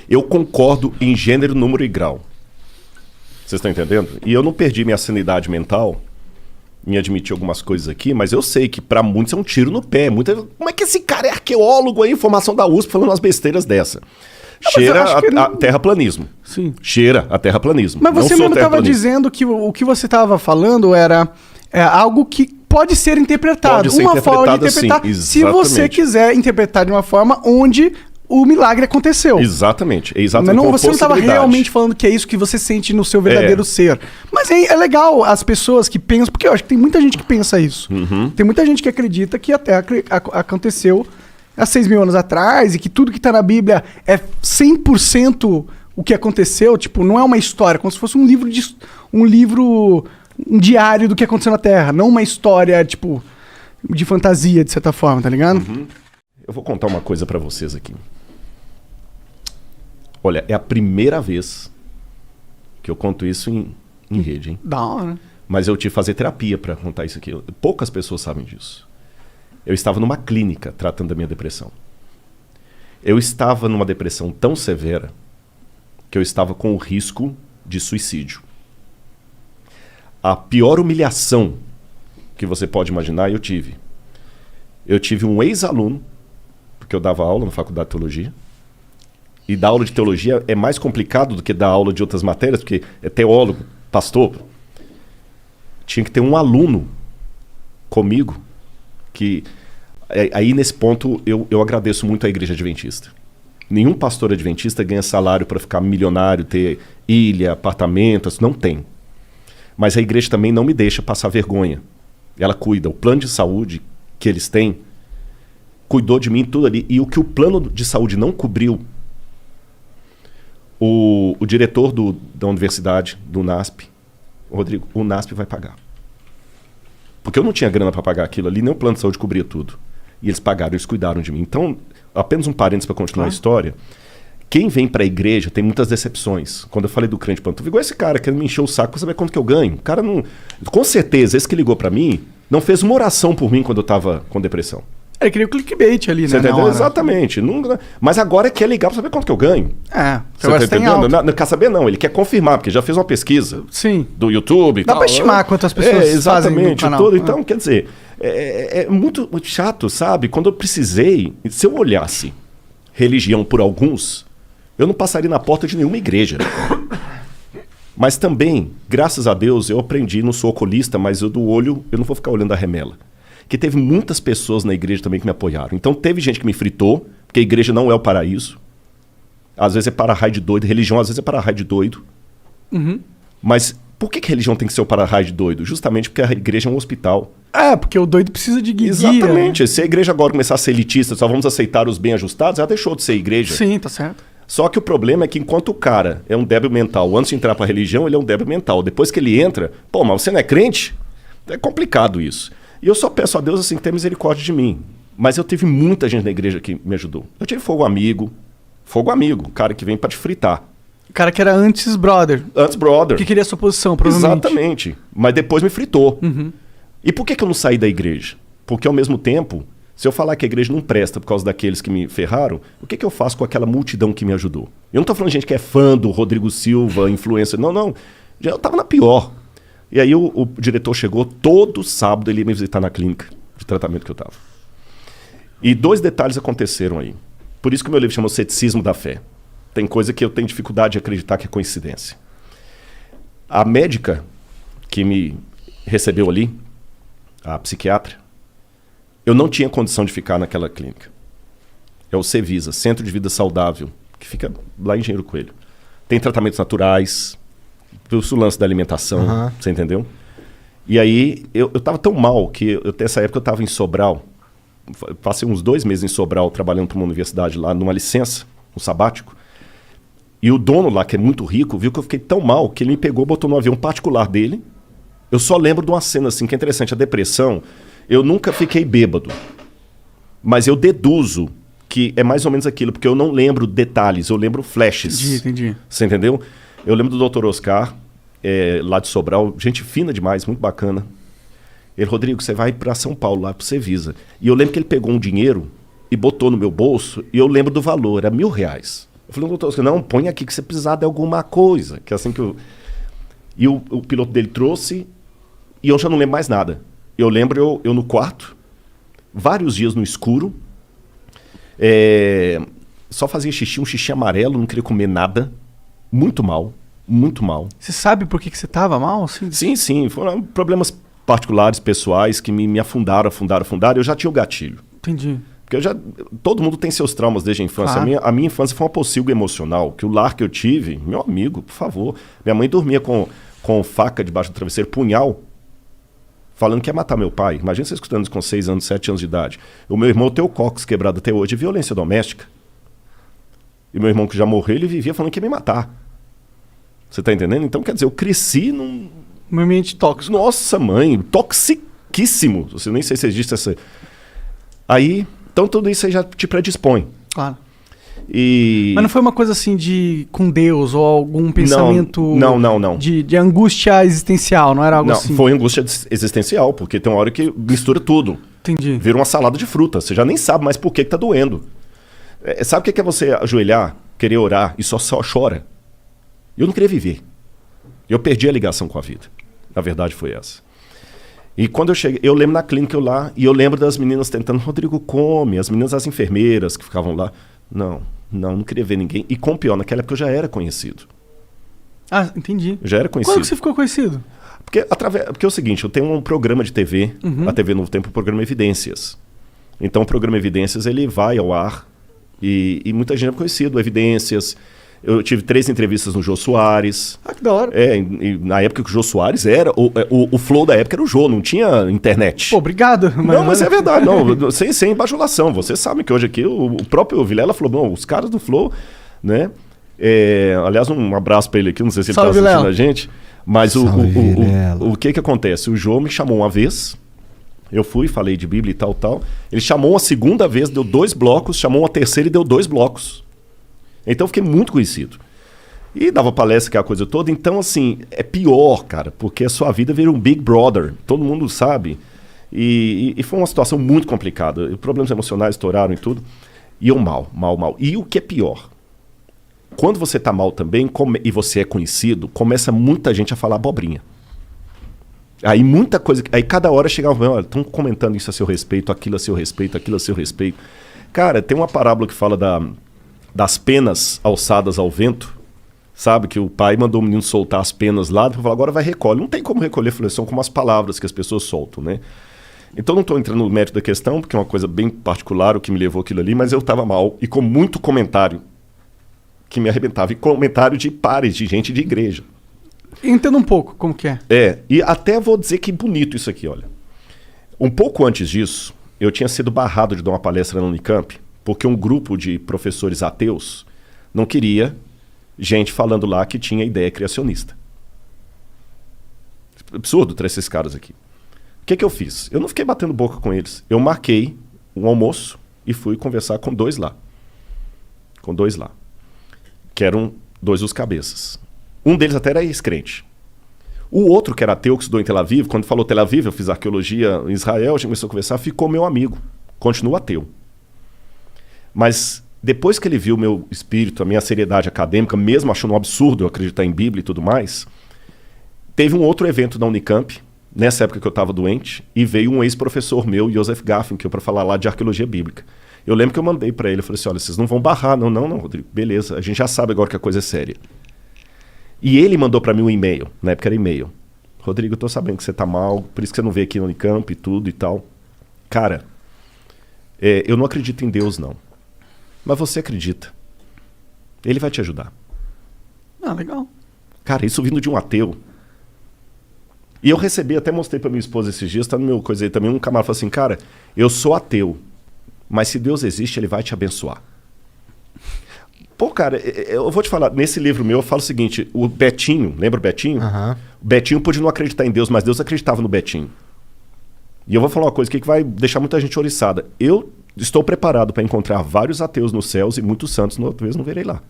Eu concordo em gênero, número e grau. Vocês estão entendendo? E eu não perdi minha sanidade mental em admitir algumas coisas aqui, mas eu sei que para muitos é um tiro no pé. Como é que esse cara é arqueólogo aí, formação da USP, falando umas besteiras dessa? Cheira a terraplanismo. Sim. Cheira a terraplanismo. Mas você mesmo estava dizendo que o que você estava falando era algo que pode ser interpretado. Pode ser uma forma de interpretar, sim, se você quiser interpretar de uma forma onde o milagre aconteceu. Exatamente. É exatamente. Mas você não estava realmente falando que é isso que você sente no seu verdadeiro ser. Mas é legal as pessoas que pensam, porque eu acho que tem muita gente que pensa isso. Tem muita gente que acredita que a Terra aconteceu há 6.000 anos atrás e que tudo que está na Bíblia é 100% o que aconteceu. Não é uma história, como se fosse um diário do que aconteceu na Terra, não uma história, de fantasia, de certa forma, tá ligado? Eu vou contar uma coisa pra vocês aqui. Olha, é a primeira vez que eu conto isso em rede, hein? Da hora. Mas eu tive que fazer terapia pra contar isso aqui. Poucas pessoas sabem disso. Eu estava numa clínica tratando da minha depressão. Eu estava numa depressão tão severa que eu estava com o risco de suicídio. A pior humilhação que você pode imaginar, eu tive. Eu tive um ex-aluno, porque eu dava aula na faculdade de teologia, e dar aula de teologia é mais complicado do que dar aula de outras matérias, porque é teólogo, pastor. Tinha que ter um aluno comigo, que aí nesse ponto eu agradeço muito à Igreja Adventista. Nenhum pastor adventista ganha salário para ficar milionário, ter ilha, apartamentos, não tem. Mas a igreja também não me deixa passar vergonha. Ela cuida. O plano de saúde que eles têm cuidou de mim tudo ali. E o que o plano de saúde não cobriu, o diretor da universidade, do NASP, Rodrigo, o NASP vai pagar. Porque eu não tinha grana para pagar aquilo ali, nem o plano de saúde cobria tudo. E eles pagaram, eles cuidaram de mim. Então, apenas um parênteses para continuar a história. Quem vem para a igreja tem muitas decepções. Quando eu falei do crente pantufa, igual esse cara que me encheu o saco para saber quanto que eu ganho. O cara não... Com certeza, esse que ligou para mim, não fez uma oração por mim quando eu estava com depressão. Ele queria o clickbait ali, Você né? entendeu? Exatamente. Não, mas agora quer ligar para saber quanto que eu ganho. Você tá entendendo? Não quer saber, não. Ele quer confirmar, porque já fez uma pesquisa. Sim. Do YouTube e Dá tal. para estimar quantas pessoas fazem no canal. Tudo. Então, quer dizer, é muito chato, sabe? Quando eu precisei, se eu olhasse religião por alguns, eu não passaria na porta de nenhuma igreja. Mas também, graças a Deus, eu aprendi, não sou oculista, mas eu do olho, eu não vou ficar olhando a remela. Que teve muitas pessoas na igreja também que me apoiaram. Então teve gente que me fritou, porque a igreja não é o paraíso. Às vezes é para-raio de doido, religião às vezes é para-raio de doido. Uhum. Mas por que religião tem que ser o para-raio de doido? Justamente porque a igreja é um hospital. Porque o doido precisa de guia. Exatamente. Se a igreja agora começar a ser elitista, só vamos aceitar os bem ajustados, ela deixou de ser igreja. Sim, tá certo. Só que o problema é que enquanto o cara é um débil mental, antes de entrar para a religião, ele é um débil mental. Depois que ele entra, mas você não é crente? É complicado isso. E eu só peço a Deus assim, que tenha misericórdia de mim. Mas eu tive muita gente na igreja que me ajudou. Eu tive fogo amigo, cara que vem para te fritar. O cara que era antes brother. Antes brother. Que queria a sua posição, provavelmente. Exatamente. Mas depois me fritou. Uhum. E por que eu não saí da igreja? Porque ao mesmo tempo, se eu falar que a igreja não presta por causa daqueles que me ferraram, o que eu faço com aquela multidão que me ajudou? Eu não estou falando de gente que é fã do Rodrigo Silva, influencer. Não. Eu estava na pior. E aí o diretor chegou, todo sábado ele ia me visitar na clínica de tratamento que eu estava. E 2 detalhes aconteceram aí. Por isso que o meu livro chama O Ceticismo da Fé. Tem coisa que eu tenho dificuldade de acreditar que é coincidência. A médica que me recebeu ali, a psiquiatra, eu não tinha condição de ficar naquela clínica. É o Cevisa, Centro de Vida Saudável, que fica lá em Engenheiro Coelho. Tem tratamentos naturais, o lance da alimentação, você entendeu? E aí, eu tava tão mal que, nessa época eu tava em Sobral, passei uns 2 meses em Sobral, trabalhando para uma universidade lá, numa licença, um sabático, e o dono lá, que é muito rico, viu que eu fiquei tão mal, que ele me pegou, botou no avião particular dele. Eu só lembro de uma cena assim, que é interessante, a depressão, eu nunca fiquei bêbado, mas eu deduzo que é mais ou menos aquilo, porque eu não lembro detalhes, eu lembro flashes. Entendi. Você entendeu? Eu lembro do Dr. Oscar, lá de Sobral, gente fina demais, muito bacana. Ele, Rodrigo, você vai para São Paulo, lá pro Cevisa. E eu lembro que ele pegou um dinheiro e botou no meu bolso, e eu lembro do valor, era R$1.000. Eu falei, doutor Oscar, não, põe aqui que você precisar de alguma coisa. Que é assim que eu... E o piloto dele trouxe, e eu já não lembro mais nada. Eu lembro eu no quarto, vários dias no escuro, só fazia xixi, um xixi amarelo, não queria comer nada, muito mal. Muito mal. Você sabe por que você tava mal? Assim? Sim. Foram problemas particulares, pessoais, que me afundaram. Eu já tinha o gatilho. Entendi. Porque todo mundo tem seus traumas desde a infância. Claro. A minha infância foi uma pocilga emocional. Que o lar que eu tive, meu amigo, por favor. Minha mãe dormia com faca debaixo do travesseiro, punhal, falando que ia matar meu pai. Imagina você escutando isso com 6 anos, 7 anos de idade. O meu irmão tem o cóccix quebrado até hoje, violência doméstica. E meu irmão que já morreu, ele vivia falando que ia me matar. Você tá entendendo? Então, quer dizer, eu cresci num... Um ambiente tóxico. Nossa, mãe, toxiquíssimo. Você nem sei se existe essa... Aí, então tudo isso aí já te predispõe. Claro. Mas não foi uma coisa assim com Deus ou algum pensamento... Não. De angústia existencial, não era algo assim? Não, foi angústia existencial, porque tem uma hora que mistura tudo. Entendi. Vira uma salada de fruta. Você já nem sabe mais por que tá doendo. Sabe o que é você ajoelhar, querer orar e só chora? Eu não queria viver. Eu perdi a ligação com a vida. A verdade foi essa. E quando eu cheguei, eu lembro na clínica eu lá, e eu lembro das meninas tentando, Rodrigo, come, as meninas, as enfermeiras que ficavam lá. Não queria ver ninguém. E com o pior, naquela época eu já era conhecido. Ah, entendi. Eu já era conhecido. Quando que você ficou conhecido? Porque é o seguinte, eu tenho um programa de TV, a TV Novo Tempo, o programa Evidências. Então o programa Evidências, ele vai ao ar, e muita gente é conhecido, Evidências. Eu tive 3 entrevistas no Jô Soares. Ah, que da hora. E na época que o Jô Soares era... O flow da época era o Jô, não tinha internet. Pô, obrigado. Mas é verdade, não, sem bajulação. Vocês sabem que hoje aqui o próprio Vilela falou, bom, os caras do flow, né? Aliás, um abraço pra ele aqui, não sei se ele Salve, tá assistindo Vilela. a gente. Mas Salve, Vilela. o que acontece? O Jô me chamou uma vez, eu fui, falei de Bíblia e tal. Ele chamou uma segunda vez, deu 2 blocos, chamou uma terceira e deu 2 blocos. Então eu fiquei muito conhecido. E dava palestra, que é a coisa toda. Então, assim, é pior, cara, porque a sua vida vira um Big Brother. Todo mundo sabe. E foi uma situação muito complicada. Problemas emocionais estouraram e tudo. E eu mal. E o que é pior? Quando você tá mal também, e você é conhecido, começa muita gente a falar abobrinha. Aí muita coisa... Aí cada hora chegava, olha, estão comentando isso a seu respeito, aquilo a seu respeito, aquilo a seu respeito. Cara, tem uma parábola que fala das penas alçadas ao vento, sabe? Que o pai mandou o menino soltar as penas lá, depois falou, agora vai recolhe. Não tem como recolher, são como as palavras que as pessoas soltam, né? Então não estou entrando no mérito da questão, porque é uma coisa bem particular o que me levou aquilo ali, mas eu estava mal e com muito comentário que me arrebentava. E comentário de pares, de gente de igreja. Entenda um pouco como que é. E até vou dizer que bonito isso aqui, olha. Um pouco antes disso, eu tinha sido barrado de dar uma palestra na Unicamp, porque um grupo de professores ateus não queria gente falando lá que tinha ideia criacionista. Absurdo trazer esses caras aqui. O que eu fiz? Eu não fiquei batendo boca com eles. Eu marquei um almoço e fui conversar com 2 lá. Que eram 2 dos cabeças. Um deles até era ex-crente. O outro, que era ateu, que estudou em Tel Aviv, quando falou Tel Aviv, eu fiz arqueologia em Israel, a gente começou a conversar, ficou meu amigo. Continua ateu. Mas depois que ele viu o meu espírito, a minha seriedade acadêmica, mesmo achando um absurdo eu acreditar em Bíblia e tudo mais, teve um outro evento na Unicamp, nessa época que eu estava doente, e veio um ex-professor meu, Joseph Gaffin, que eu para falar lá de arqueologia bíblica. Eu lembro que eu mandei para ele, eu falei assim, olha, vocês não vão barrar, não, Rodrigo, beleza, a gente já sabe agora que a coisa é séria. E ele mandou para mim um e-mail, na época era e-mail. Rodrigo, eu tô sabendo que você tá mal, por isso que você não veio aqui no Unicamp e tudo e tal. Cara, eu não acredito em Deus, não. Mas você acredita. Ele vai te ajudar. Ah, legal. Cara, isso vindo de um ateu. E eu recebi, até mostrei pra minha esposa esses dias, tá no meu coisa aí também, um camarada falou assim, cara, eu sou ateu, mas se Deus existe, ele vai te abençoar. Pô, cara, eu vou te falar, nesse livro meu eu falo o seguinte, o Betinho, lembra o Betinho? Aham. O Betinho podia não acreditar em Deus, mas Deus acreditava no Betinho. E eu vou falar uma coisa aqui que vai deixar muita gente oriçada. Eu estou preparado para encontrar vários ateus nos céus e muitos santos, talvez não verei lá.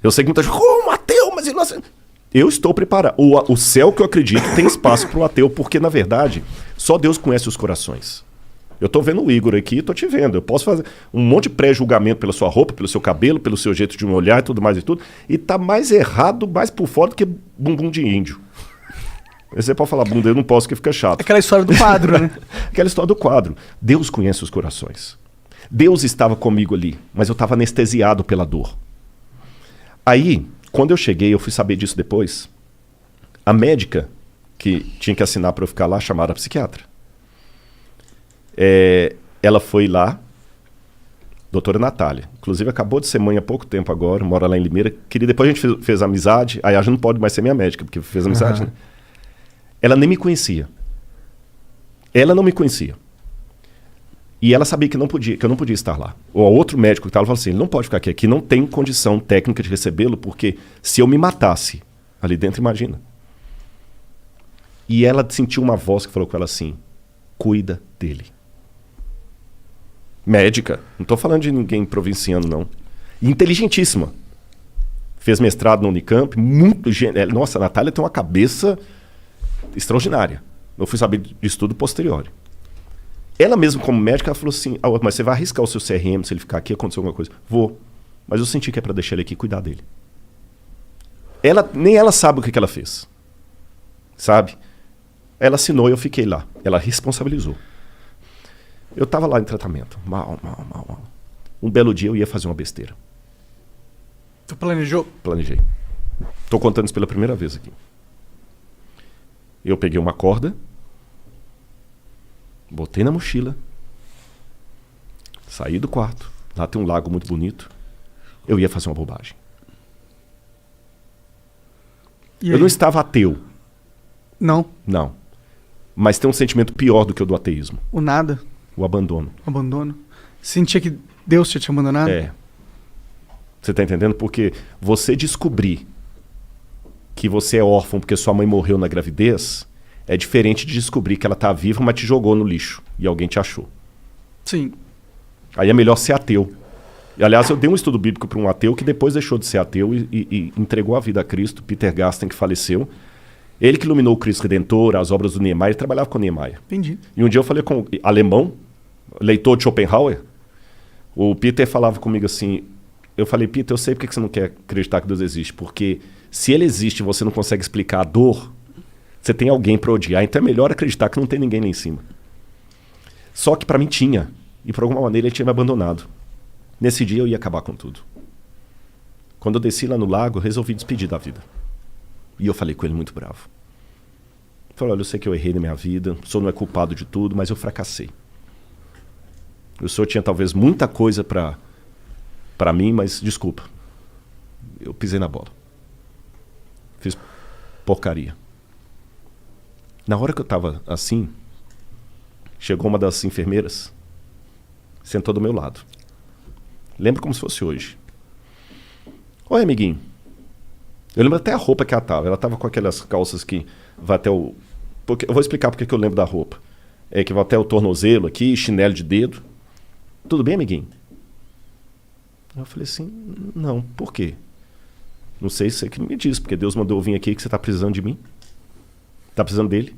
Eu sei que muita gente, como ateu, mas ele não... Eu estou preparado. O céu que eu acredito tem espaço para o ateu, porque, na verdade, só Deus conhece os corações. Eu estou vendo o Igor aqui e estou te vendo. Eu posso fazer um monte de pré-julgamento pela sua roupa, pelo seu cabelo, pelo seu jeito de me olhar e tudo mais e tudo. E tá mais errado, mais por fora do que bumbum de índio. Você pode falar bunda, eu não posso, que fica chato. Aquela história do quadro, né? Aquela história do quadro. Deus conhece os corações. Deus estava comigo ali, mas eu estava anestesiado pela dor. Aí, quando eu cheguei, eu fui saber disso depois. A médica que tinha que assinar para eu ficar lá, chamaram a psiquiatra. Ela foi lá, doutora Natália. Inclusive, acabou de ser mãe há pouco tempo agora, mora lá em Limeira. Depois a gente fez amizade. Aí a gente não pode mais ser minha médica, porque fez amizade, né? Ela nem me conhecia. Ela não me conhecia. E ela sabia que eu não podia estar lá. O outro médico que estava falou assim, ele não pode ficar aqui não tem condição técnica de recebê-lo, porque se eu me matasse ali dentro, imagina. E ela sentiu uma voz que falou com ela assim, cuida dele. Médica, não estou falando de ninguém provinciano, não. Inteligentíssima. Fez mestrado na Unicamp, muito gênio. Nossa, a Natália tem uma cabeça extraordinária. Eu fui saber disso tudo posterior. Ela mesma, como médica, ela falou assim, mas você vai arriscar o seu CRM se ele ficar aqui, acontecer alguma coisa? Vou. Mas eu senti que é para deixar ele aqui e cuidar dele. Nem ela sabe o que ela fez. Sabe? Ela assinou e eu fiquei lá. Ela responsabilizou. Eu tava lá em tratamento. Mal. Um belo dia eu ia fazer uma besteira. Tu planejou? Planejei. Tô contando isso pela primeira vez aqui. Eu peguei uma corda, botei na mochila, saí do quarto. Lá tem um lago muito bonito. Eu ia fazer uma bobagem. Eu não estava ateu. Não. Não. Mas tem um sentimento pior do que o do ateísmo. O nada. O abandono. O abandono. Sentia que Deus tinha te abandonado? É. Você tá entendendo? Porque você descobrir que você é órfão porque sua mãe morreu na gravidez é diferente de descobrir que ela tá viva, mas te jogou no lixo e alguém te achou. Sim. Aí é melhor ser ateu. E, aliás, eu dei um estudo bíblico para um ateu que depois deixou de ser ateu e entregou a vida a Cristo, Peter Gasten, que faleceu. Ele que iluminou o Cristo Redentor, as obras do Niemeyer, ele trabalhava com o Niemeyer. Entendi. E um dia eu falei com um alemão, leitor de Schopenhauer, o Peter falava comigo assim, eu falei, Peter, eu sei porque que você não quer acreditar que Deus existe, porque se ele existe e você não consegue explicar a dor, você tem alguém para odiar, então é melhor acreditar que não tem ninguém lá em cima. Só que para mim tinha, e por alguma maneira ele tinha me abandonado. Nesse dia eu ia acabar com tudo. Quando eu desci lá no lago, eu resolvi despedir da vida. E eu falei com ele muito bravo. Falei, olha, eu sei que eu errei na minha vida, o senhor não é culpado de tudo, mas eu fracassei. O senhor tinha talvez muita coisa para mim, mas desculpa. Eu pisei na bola. Fiz porcaria. Na hora que eu estava assim, chegou uma das enfermeiras, sentou do meu lado. Lembro como se fosse hoje. Oi, amiguinho. Eu lembro até a roupa que ela estava. Ela estava com aquelas calças que vai até o... Porque, eu vou explicar porque que eu lembro da roupa. É que vai até o tornozelo aqui, chinelo de dedo. Tudo bem, amiguinho? Eu falei assim, não, por quê? Não sei se você que me diz, porque Deus mandou eu vir aqui que você está precisando de mim. Está precisando dele.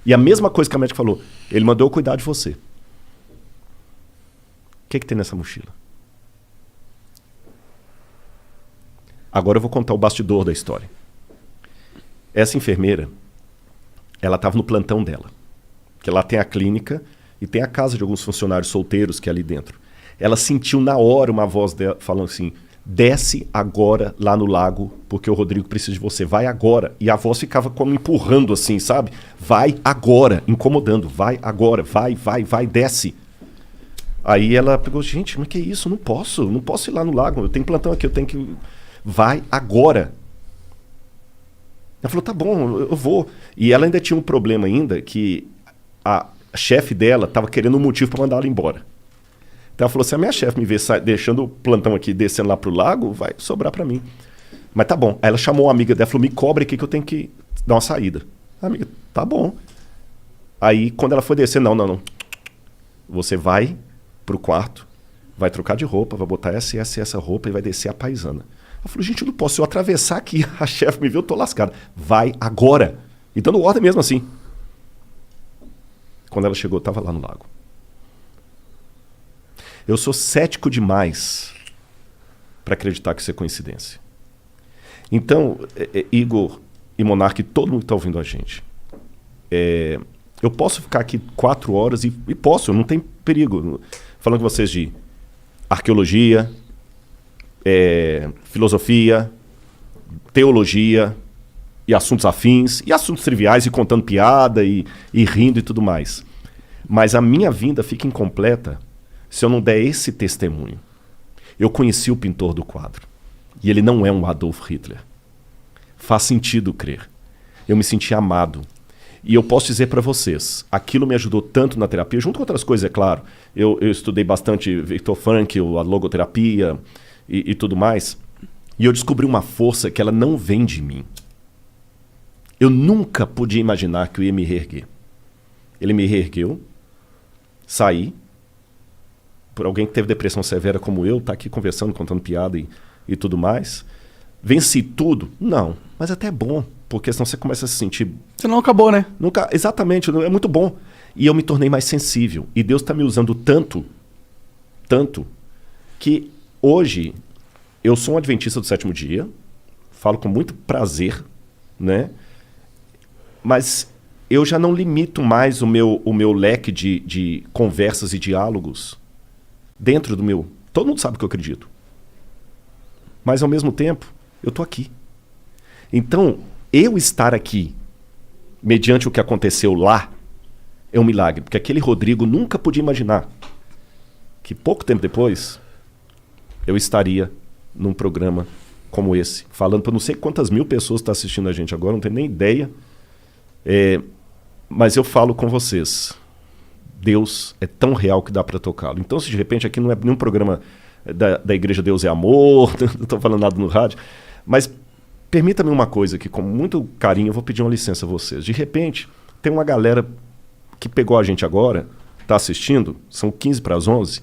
E a mesma coisa que a médica falou, ele mandou eu cuidar de você. O que tem nessa mochila? Agora eu vou contar o bastidor da história. Essa enfermeira, ela estava no plantão dela. Que lá tem a clínica e tem a casa de alguns funcionários solteiros que é ali dentro. Ela sentiu na hora uma voz dela falando assim, desce agora lá no lago, porque o Rodrigo precisa de você, vai agora. E a voz ficava como empurrando assim, sabe? Vai agora, incomodando, vai agora, vai, desce. Aí ela pegou, gente, mas que é isso? Não posso ir lá no lago, eu tenho plantão aqui, eu tenho que... Vai agora. Ela falou, tá bom, eu vou. E ela ainda tinha um problema ainda, que a chefe dela estava querendo um motivo para mandar ela embora. Então ela falou, se a minha chefe me ver deixando o plantão aqui, descendo lá pro lago, vai sobrar para mim. Mas tá bom. Aí ela chamou uma amiga dela, falou, me cobre aqui que eu tenho que dar uma saída. A amiga, tá bom. Aí quando ela foi descer, não. Você vai pro quarto, vai trocar de roupa, vai botar essa roupa e vai descer a paisana. Eu falei, gente, eu não posso. Se eu atravessar aqui, a chefe me viu, eu tô lascado. Vai agora. E dando ordem mesmo assim. Quando ela chegou, eu tava lá no lago. Eu sou cético demais para acreditar que isso é coincidência. Então, Igor e Monark, todo mundo que está ouvindo a gente, eu posso ficar aqui 4 horas e posso, não tem perigo. Falando com vocês de arqueologia, filosofia, teologia e assuntos afins, e assuntos triviais, e contando piada, e rindo e tudo mais. Mas a minha vinda fica incompleta se eu não der esse testemunho. Eu conheci o pintor do quadro, e ele não é um Adolf Hitler. Faz sentido crer. Eu me senti amado. E eu posso dizer para vocês, aquilo me ajudou tanto na terapia, junto com outras coisas, é claro. Eu estudei bastante Viktor Frankl, a logoterapia e tudo mais. E eu descobri uma força que ela não vem de mim. Eu nunca podia imaginar que eu ia me reerguer. Ele me reergueu, saí. Por alguém que teve depressão severa como eu, tá aqui conversando, contando piada e tudo mais. Venci tudo? Não, mas até é bom, porque senão você começa a se sentir... Você não acabou, né? Nunca, exatamente, é muito bom. E eu me tornei mais sensível. E Deus está me usando tanto, que hoje eu sou um adventista do 7º dia, falo com muito prazer, né? Mas eu já não limito mais o meu leque de conversas e diálogos dentro do meu... Todo mundo sabe que eu acredito. Mas, ao mesmo tempo, eu estou aqui. Então, eu estar aqui, mediante o que aconteceu lá, é um milagre. Porque aquele Rodrigo nunca podia imaginar que pouco tempo depois eu estaria num programa como esse, falando para não sei quantas mil pessoas estão assistindo a gente agora, não tenho nem ideia. Mas eu falo com vocês, Deus é tão real que dá para tocá-lo. Então, se de repente aqui não é nenhum programa da Igreja Deus é Amor, não estou falando nada no rádio, mas permita-me uma coisa que, com muito carinho, eu vou pedir uma licença a vocês. De repente, tem uma galera que pegou a gente agora, está assistindo, são 15 para as 11,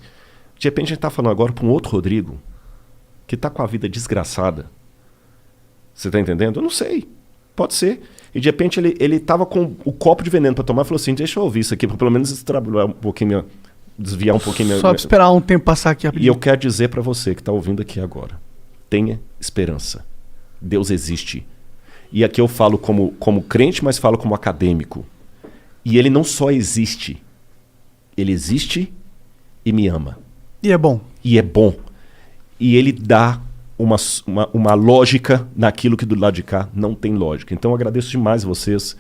de repente a gente está falando agora para um outro Rodrigo, que está com a vida desgraçada. Você está entendendo? Eu não sei. Pode ser. E de repente ele estava com o copo de veneno para tomar e falou assim, deixa eu ouvir isso aqui, para pelo menos desviar um pouquinho. Só esperar um tempo passar aqui rapidinho. E eu quero dizer para você que está ouvindo aqui agora, tenha esperança. Deus existe. E aqui eu falo como crente, mas falo como acadêmico. E ele não só existe, ele existe e me ama. E é bom. E é bom. E ele dá uma lógica naquilo que do lado de cá não tem lógica. Então eu agradeço demais vocês.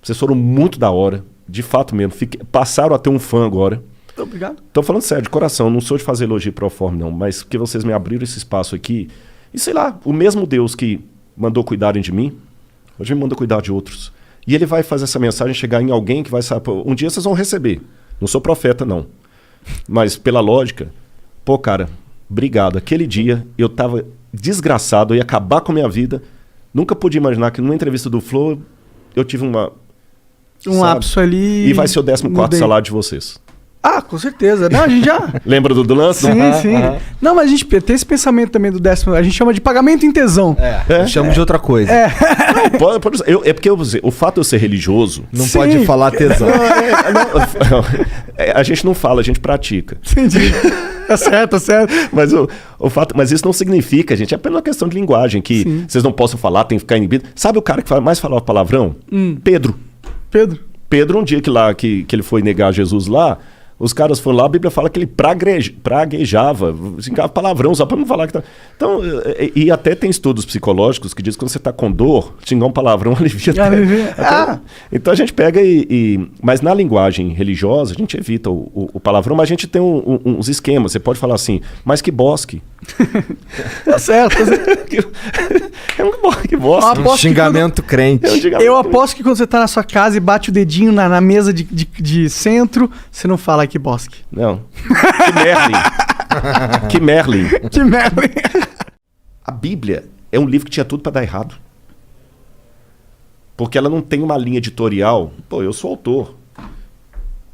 Vocês foram muito da hora. De fato mesmo. Passaram a ter um fã agora. Obrigado. Tô falando sério, de coração. Não sou de fazer elogio pro forma, não. Mas porque vocês me abriram esse espaço aqui. E sei lá, o mesmo Deus que mandou cuidarem de mim, hoje me manda cuidar de outros. E ele vai fazer essa mensagem chegar em alguém que vai saber. Um dia vocês vão receber. Não sou profeta, não. Mas pela lógica, pô, cara, obrigado. Aquele dia eu tava desgraçado, eu ia acabar com a minha vida. Nunca pude imaginar que numa entrevista do Flow eu tive um lapso ali. E vai ser o 14º salário de vocês. Ah, com certeza. Não, a gente já... Lembra do lance? Sim, sim. Não, mas a gente tem esse pensamento também do 10º. A gente chama de pagamento em tesão. Eu chamo de outra coisa. Não, é porque o fato de eu ser religioso... Não pode falar tesão. A gente não fala, a gente pratica. Entendi. Tá certo, tá certo. Mas isso não significa, gente, é apenas uma questão de linguagem, que vocês não possam falar, tem que ficar inibido. Sabe o cara que mais falava palavrão? Pedro, um dia que ele foi negar Jesus lá, os caras foram lá, a Bíblia fala que ele praguejava, xingava palavrão, só para não falar que tá... Então, e até tem estudos psicológicos que dizem que quando você está com dor, xingar um palavrão alivia até. Então a gente pega mas na linguagem religiosa, a gente evita o palavrão, mas a gente tem uns esquemas. Você pode falar assim, mas que bosque. Tá certo. Que bosque. Um xingamento crente. Eu aposto que quando você tá na sua casa e bate o dedinho na mesa de centro, você não fala que bosque. Não. Que Merlin. A Bíblia é um livro que tinha tudo para dar errado. Porque ela não tem uma linha editorial. Pô, eu sou autor.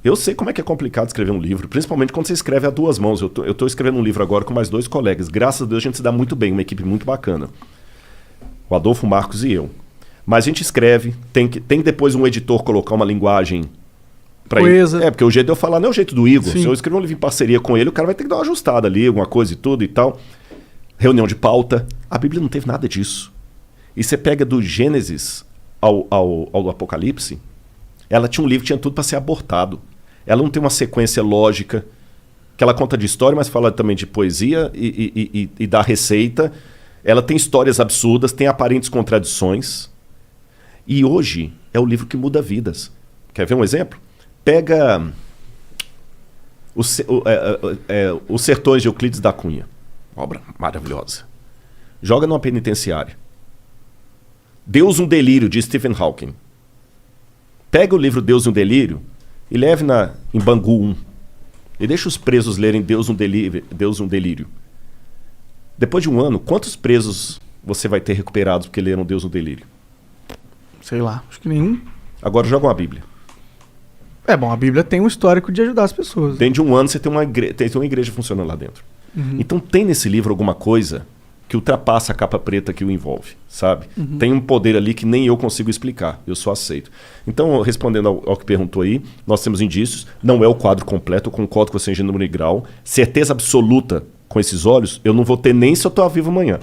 Eu sei como é que é complicado escrever um livro, principalmente quando você escreve a duas mãos. Eu tô escrevendo um livro agora com mais 2 colegas. Graças a Deus a gente se dá muito bem, uma equipe muito bacana. O Adolfo, o Marcos e eu. Mas a gente escreve, tem depois um editor colocar uma linguagem pra ele. Porque o jeito de eu falar não é o jeito do Igor. Sim. Se eu escrever um livro em parceria com ele, o cara vai ter que dar uma ajustada ali, alguma coisa e tudo e tal. Reunião de pauta. A Bíblia não teve nada disso. E você pega do Gênesis ao Apocalipse, ela tinha um livro que tinha tudo para ser abortado. Ela não tem uma sequência lógica, que ela conta de história, mas fala também de poesia e dá receita. Ela tem histórias absurdas, tem aparentes contradições. E hoje é o livro que muda vidas. Quer ver um exemplo? Pega Os Sertões de Euclides da Cunha. Obra maravilhosa. Joga numa penitenciária. Deus um Delírio, de Stephen Hawking. Pega o livro Deus um Delírio e leve em Bangu 1. E deixa os presos lerem Deus um Delírio. Depois de um ano, quantos presos você vai ter recuperados porque leram Deus um Delírio? Sei lá, acho que nenhum. Agora joga uma Bíblia. É bom, a Bíblia tem um histórico de ajudar as pessoas. Dentro de um ano você tem uma igreja funcionando lá dentro. Então tem nesse livro alguma coisa que ultrapassa a capa preta que o envolve, sabe? Tem um poder ali que nem eu consigo explicar, eu só aceito. Então, respondendo ao que perguntou aí, nós temos indícios, não é o quadro completo, eu concordo com você em gênero e grau, certeza absoluta com esses olhos, eu não vou ter nem se eu estou vivo amanhã.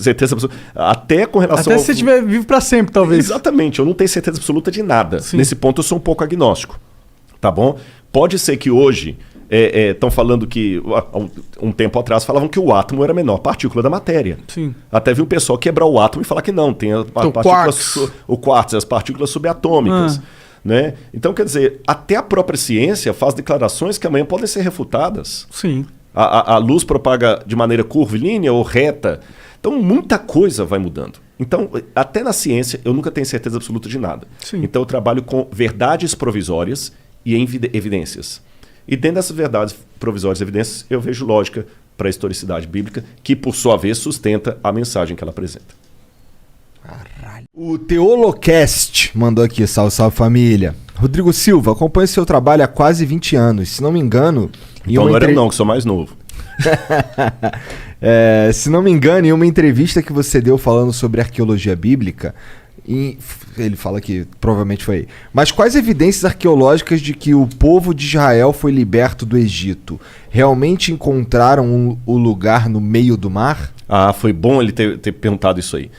certeza absoluta. Até com relação Até se você estiver vivo pra sempre, talvez. Exatamente, eu não tenho certeza absoluta de nada. Sim. Nesse ponto eu sou um pouco agnóstico, tá bom? Pode ser que hoje estão falando que, um tempo atrás, falavam que o átomo era a menor partícula da matéria. Sim. Até vi um pessoal quebrar o átomo e falar que não, tem o quartzo, as partículas subatômicas. Né? Então, quer dizer, até a própria ciência faz declarações que amanhã podem ser refutadas. Sim. A luz propaga de maneira curvilínea ou reta. Então, muita coisa vai mudando. Então, até na ciência, eu nunca tenho certeza absoluta de nada. Sim. Então, eu trabalho com verdades provisórias e evidências. E dentro dessas verdades provisórias e evidências, eu vejo lógica para a historicidade bíblica, que, por sua vez, sustenta a mensagem que ela apresenta. Caralho. O Teolocast mandou aqui, salve, salve família. Rodrigo Silva, acompanho seu trabalho há quase 20 anos. Se não me engano... Então não era eu não, que sou mais novo. Se não me engano, em uma entrevista que você deu falando sobre arqueologia bíblica, ele fala que provavelmente foi aí. Mas quais evidências arqueológicas de que o povo de Israel foi liberto do Egito? Realmente encontraram o lugar no meio do mar? Ah, foi bom ele ter perguntado isso aí.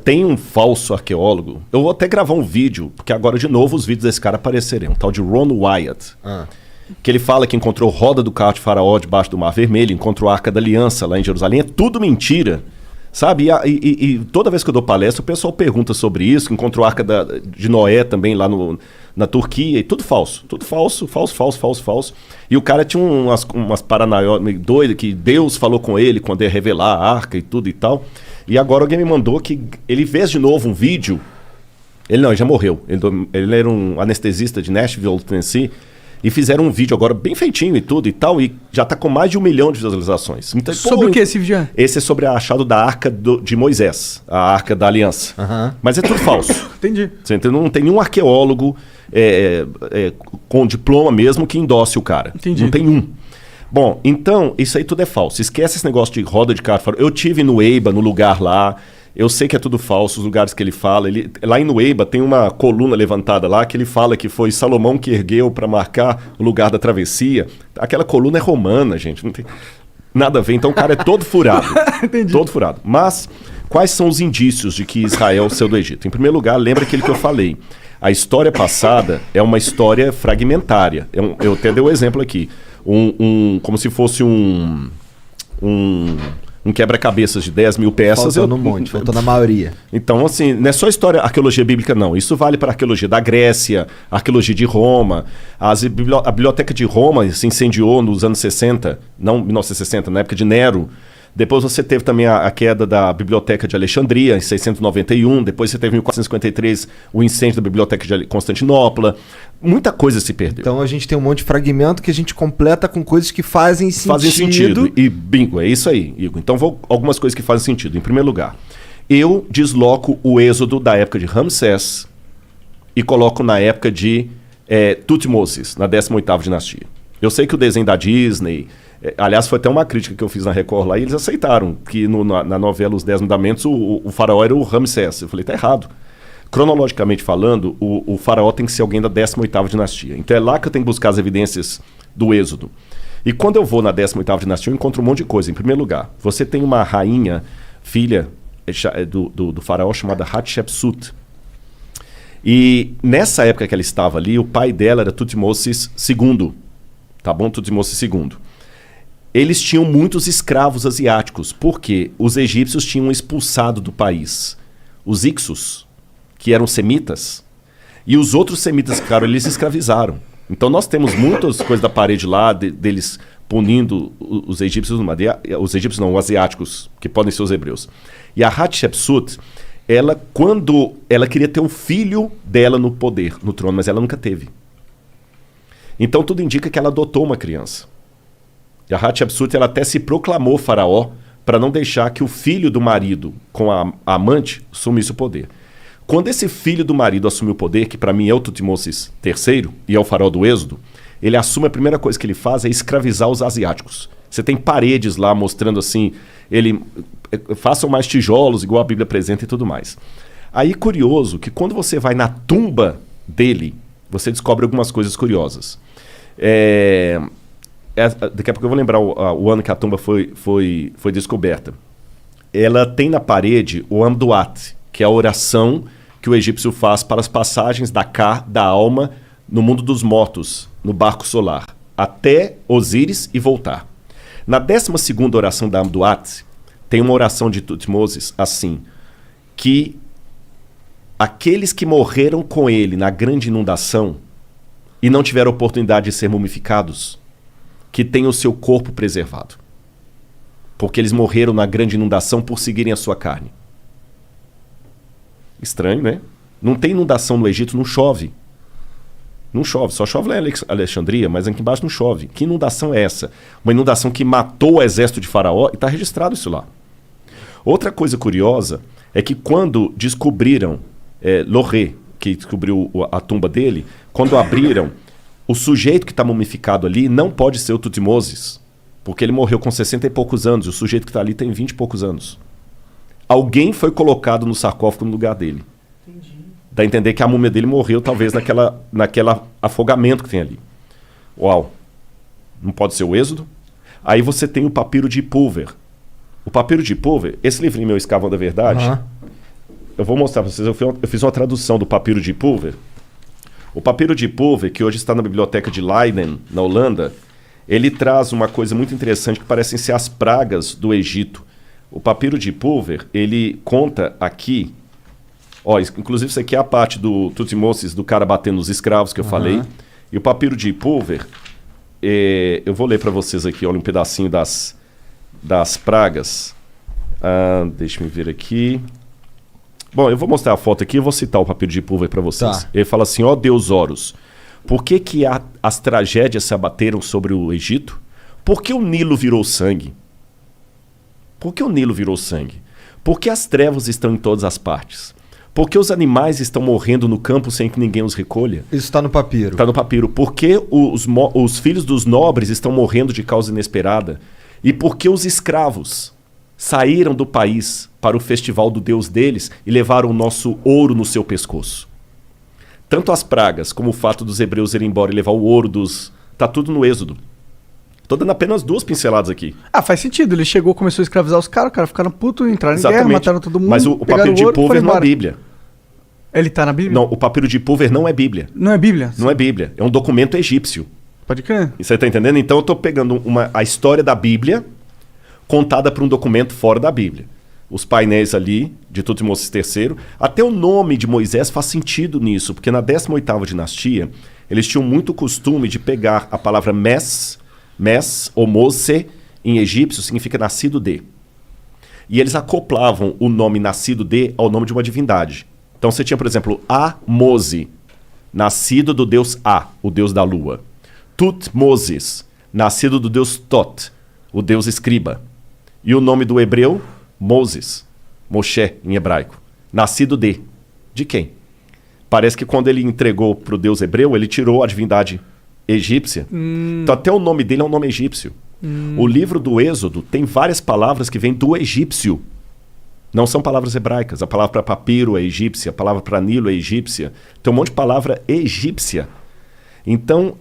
Tem um falso arqueólogo, eu vou até gravar um vídeo, porque agora de novo os vídeos desse cara aparecerão, um tal de Ron Wyatt. Que ele fala que encontrou roda do carro de Faraó debaixo do Mar Vermelho, encontrou a Arca da Aliança lá em Jerusalém. É tudo mentira, sabe? E toda vez que eu dou palestra, o pessoal pergunta sobre isso. Encontrou a Arca de Noé também lá na Turquia. E tudo falso. Tudo falso, falso. E o cara tinha umas paranoias meio doidas, que Deus falou com ele quando ia revelar a Arca e tudo e tal. E agora alguém me mandou que ele fez de novo um vídeo. Ele já morreu. Ele era um anestesista de Nashville, Tennessee. E fizeram um vídeo agora bem feitinho e tudo e tal, e já tá com mais de 1 milhão de visualizações. Então, sobre o que esse vídeo é? Esse é sobre o achado da Arca de Moisés, a Arca da Aliança. Mas é tudo falso. Entendi. Você entendeu? Não tem nenhum arqueólogo com diploma mesmo que endosse o cara. Entendi. Não tem um. Bom, então, isso aí tudo é falso. Esquece esse negócio de roda de carro. Eu tive no Eiba, no lugar lá. Eu sei que é tudo falso, os lugares que ele fala. Lá em Nueiba tem uma coluna levantada lá que ele fala que foi Salomão que ergueu para marcar o lugar da travessia. Aquela coluna é romana, gente. Não tem nada a ver. Então o cara é todo furado. Entendi. Todo furado. Mas quais são os indícios de que Israel saiu do Egito? Em primeiro lugar, lembra aquilo que eu falei. A história passada é uma história fragmentária. Eu até dei o exemplo aqui. Como se fosse um quebra-cabeças de 10 mil peças. Faltou no monte, faltou na maioria. Então, assim, não é só história, arqueologia bíblica, não. Isso vale para a arqueologia da Grécia, a arqueologia de Roma. A biblioteca de Roma se incendiou nos anos 60, não 1960, na época de Nero. Depois você teve também a queda da Biblioteca de Alexandria, em 691. Depois você teve em 1453 o incêndio da Biblioteca de Constantinopla. Muita coisa se perdeu. Então a gente tem um monte de fragmento que a gente completa com coisas que fazem sentido. Fazem sentido. E bingo, é isso aí, Igor. Então algumas coisas que fazem sentido. Em primeiro lugar, eu desloco o êxodo da época de Ramsés e coloco na época de Tutmosis, na 18ª dinastia. Eu sei que o desenho da Disney... aliás, foi até uma crítica que eu fiz na Record lá e eles aceitaram que na novela Os 10 Mandamentos o faraó era o Ramsés. Eu falei, tá errado. Cronologicamente falando, o faraó tem que ser alguém da 18ª dinastia. Então é lá que eu tenho que buscar as evidências do êxodo. E quando eu vou na 18ª dinastia, eu encontro um monte de coisa. Em primeiro lugar, você tem uma rainha, filha do faraó, chamada Hatshepsut. E nessa época que ela estava ali, o pai dela era Tutmosis II. Tá bom? Tutmosis II. Eles tinham muitos escravos asiáticos, porque os egípcios tinham expulsado do país os Ixos, que eram semitas, e os outros semitas que ficaram, eles escravizaram. Então nós temos muitas coisas da parede lá, deles punindo os egípcios, os egípcios não, os asiáticos, que podem ser os hebreus. E a Hatshepsut, quando ela queria ter um filho dela no poder, no trono, mas ela nunca teve. Então tudo indica que ela adotou uma criança. E a Hatshepsut, ela até se proclamou faraó para não deixar que o filho do marido com a amante assumisse o poder. Quando esse filho do marido assumiu o poder, que para mim é o Tutmosis III e é o faraó do Êxodo, ele assume, a primeira coisa que ele faz é escravizar os asiáticos. Você tem paredes lá mostrando assim, façam mais tijolos, igual a Bíblia apresenta e tudo mais. Aí curioso que quando você vai na tumba dele, você descobre algumas coisas curiosas. Daqui a pouco eu vou lembrar o ano que a tumba foi descoberta. ela tem na parede o Amduat, que é a oração que o egípcio faz para as passagens da alma no mundo dos mortos, no barco solar, até Osíris e voltar. Na 12ª oração da Amduat, tem uma oração de Tutmoses assim, que aqueles que morreram com ele na grande inundação e não tiveram oportunidade de ser mumificados, que tenham o seu corpo preservado. Porque eles morreram na grande inundação por seguirem a sua carne. Estranho, né? Não tem inundação no Egito, não chove. Não chove, só chove lá em Alexandria, mas aqui embaixo não chove. Que inundação é essa? Uma inundação que matou o exército de Faraó e está registrado isso lá. Outra coisa curiosa é que quando descobriram Loré, que descobriu a tumba dele, quando abriram, o sujeito que está mumificado ali não pode ser o Tutmoses, porque ele morreu com 60 e poucos anos, e o sujeito que está ali tem 20 e poucos anos. Alguém foi colocado no sarcófago no lugar dele. Entendi. Dá a entender que a múmia dele morreu, talvez, naquela afogamento que tem ali. Uau! Não pode ser o Êxodo? Aí você tem o papiro de Pulver. O papiro de Pulver, esse livrinho meu, Escavando a Verdade, eu vou mostrar para vocês, eu fiz uma tradução do papiro de Pulver. O papiro de Pulver, que hoje está na biblioteca de Leiden, na Holanda, ele traz uma coisa muito interessante que parecem ser as pragas do Egito. O papiro de Pulver, ele conta aqui, inclusive isso aqui é a parte do Tutmoses, do cara batendo nos escravos que eu falei. E o papiro de Pulver, eu vou ler para vocês aqui, olha, um pedacinho das pragas. Deixa eu ver aqui. Bom, eu vou mostrar a foto aqui e vou citar o papiro de Pulver para vocês. Tá. Ele fala assim, Deus Horus, por que as tragédias se abateram sobre o Egito? Por que o Nilo virou sangue? Por que o Nilo virou sangue? Por que as trevas estão em todas as partes? Por que os animais estão morrendo no campo sem que ninguém os recolha? Isso está no papiro. Está no papiro. Por que os filhos dos nobres estão morrendo de causa inesperada? E por que os escravos saíram do país para o festival do Deus deles e levaram o nosso ouro no seu pescoço? Tanto as pragas como o fato dos hebreus irem embora e levar o ouro Está tudo no Êxodo. Tô dando apenas 2 pinceladas aqui. Faz sentido. Ele chegou, começou a escravizar os caras ficaram putos, entraram em guerra, mataram todo mundo. Mas o papiro de Pulver não é Bíblia. Ele tá na Bíblia? Não, o papiro de Pulver não é Bíblia. Não é Bíblia? Não é Bíblia. É um documento egípcio. Pode crer. E você tá entendendo? Então eu tô pegando a história da Bíblia contada por um documento fora da Bíblia. Os painéis ali, de Tutmoses III. Até o nome de Moisés faz sentido nisso, porque na 18ª dinastia, eles tinham muito costume de pegar a palavra Mes ou Mose, em egípcio, significa nascido de. E eles acoplavam o nome nascido de ao nome de uma divindade. Então você tinha, por exemplo, Mose, nascido do deus o deus da lua. Tutmoses, nascido do deus Tot, o deus escriba. E o nome do hebreu, Moses, Moshe, em hebraico. Nascido de. De quem? Parece que quando ele entregou para o deus hebreu, ele tirou a divindade egípcia. Então até o nome dele é um nome egípcio. O livro do Êxodo tem várias palavras que vêm do egípcio. Não são palavras hebraicas. A palavra para papiro é egípcia, a palavra para Nilo é egípcia. Tem um monte de palavra egípcia. Então,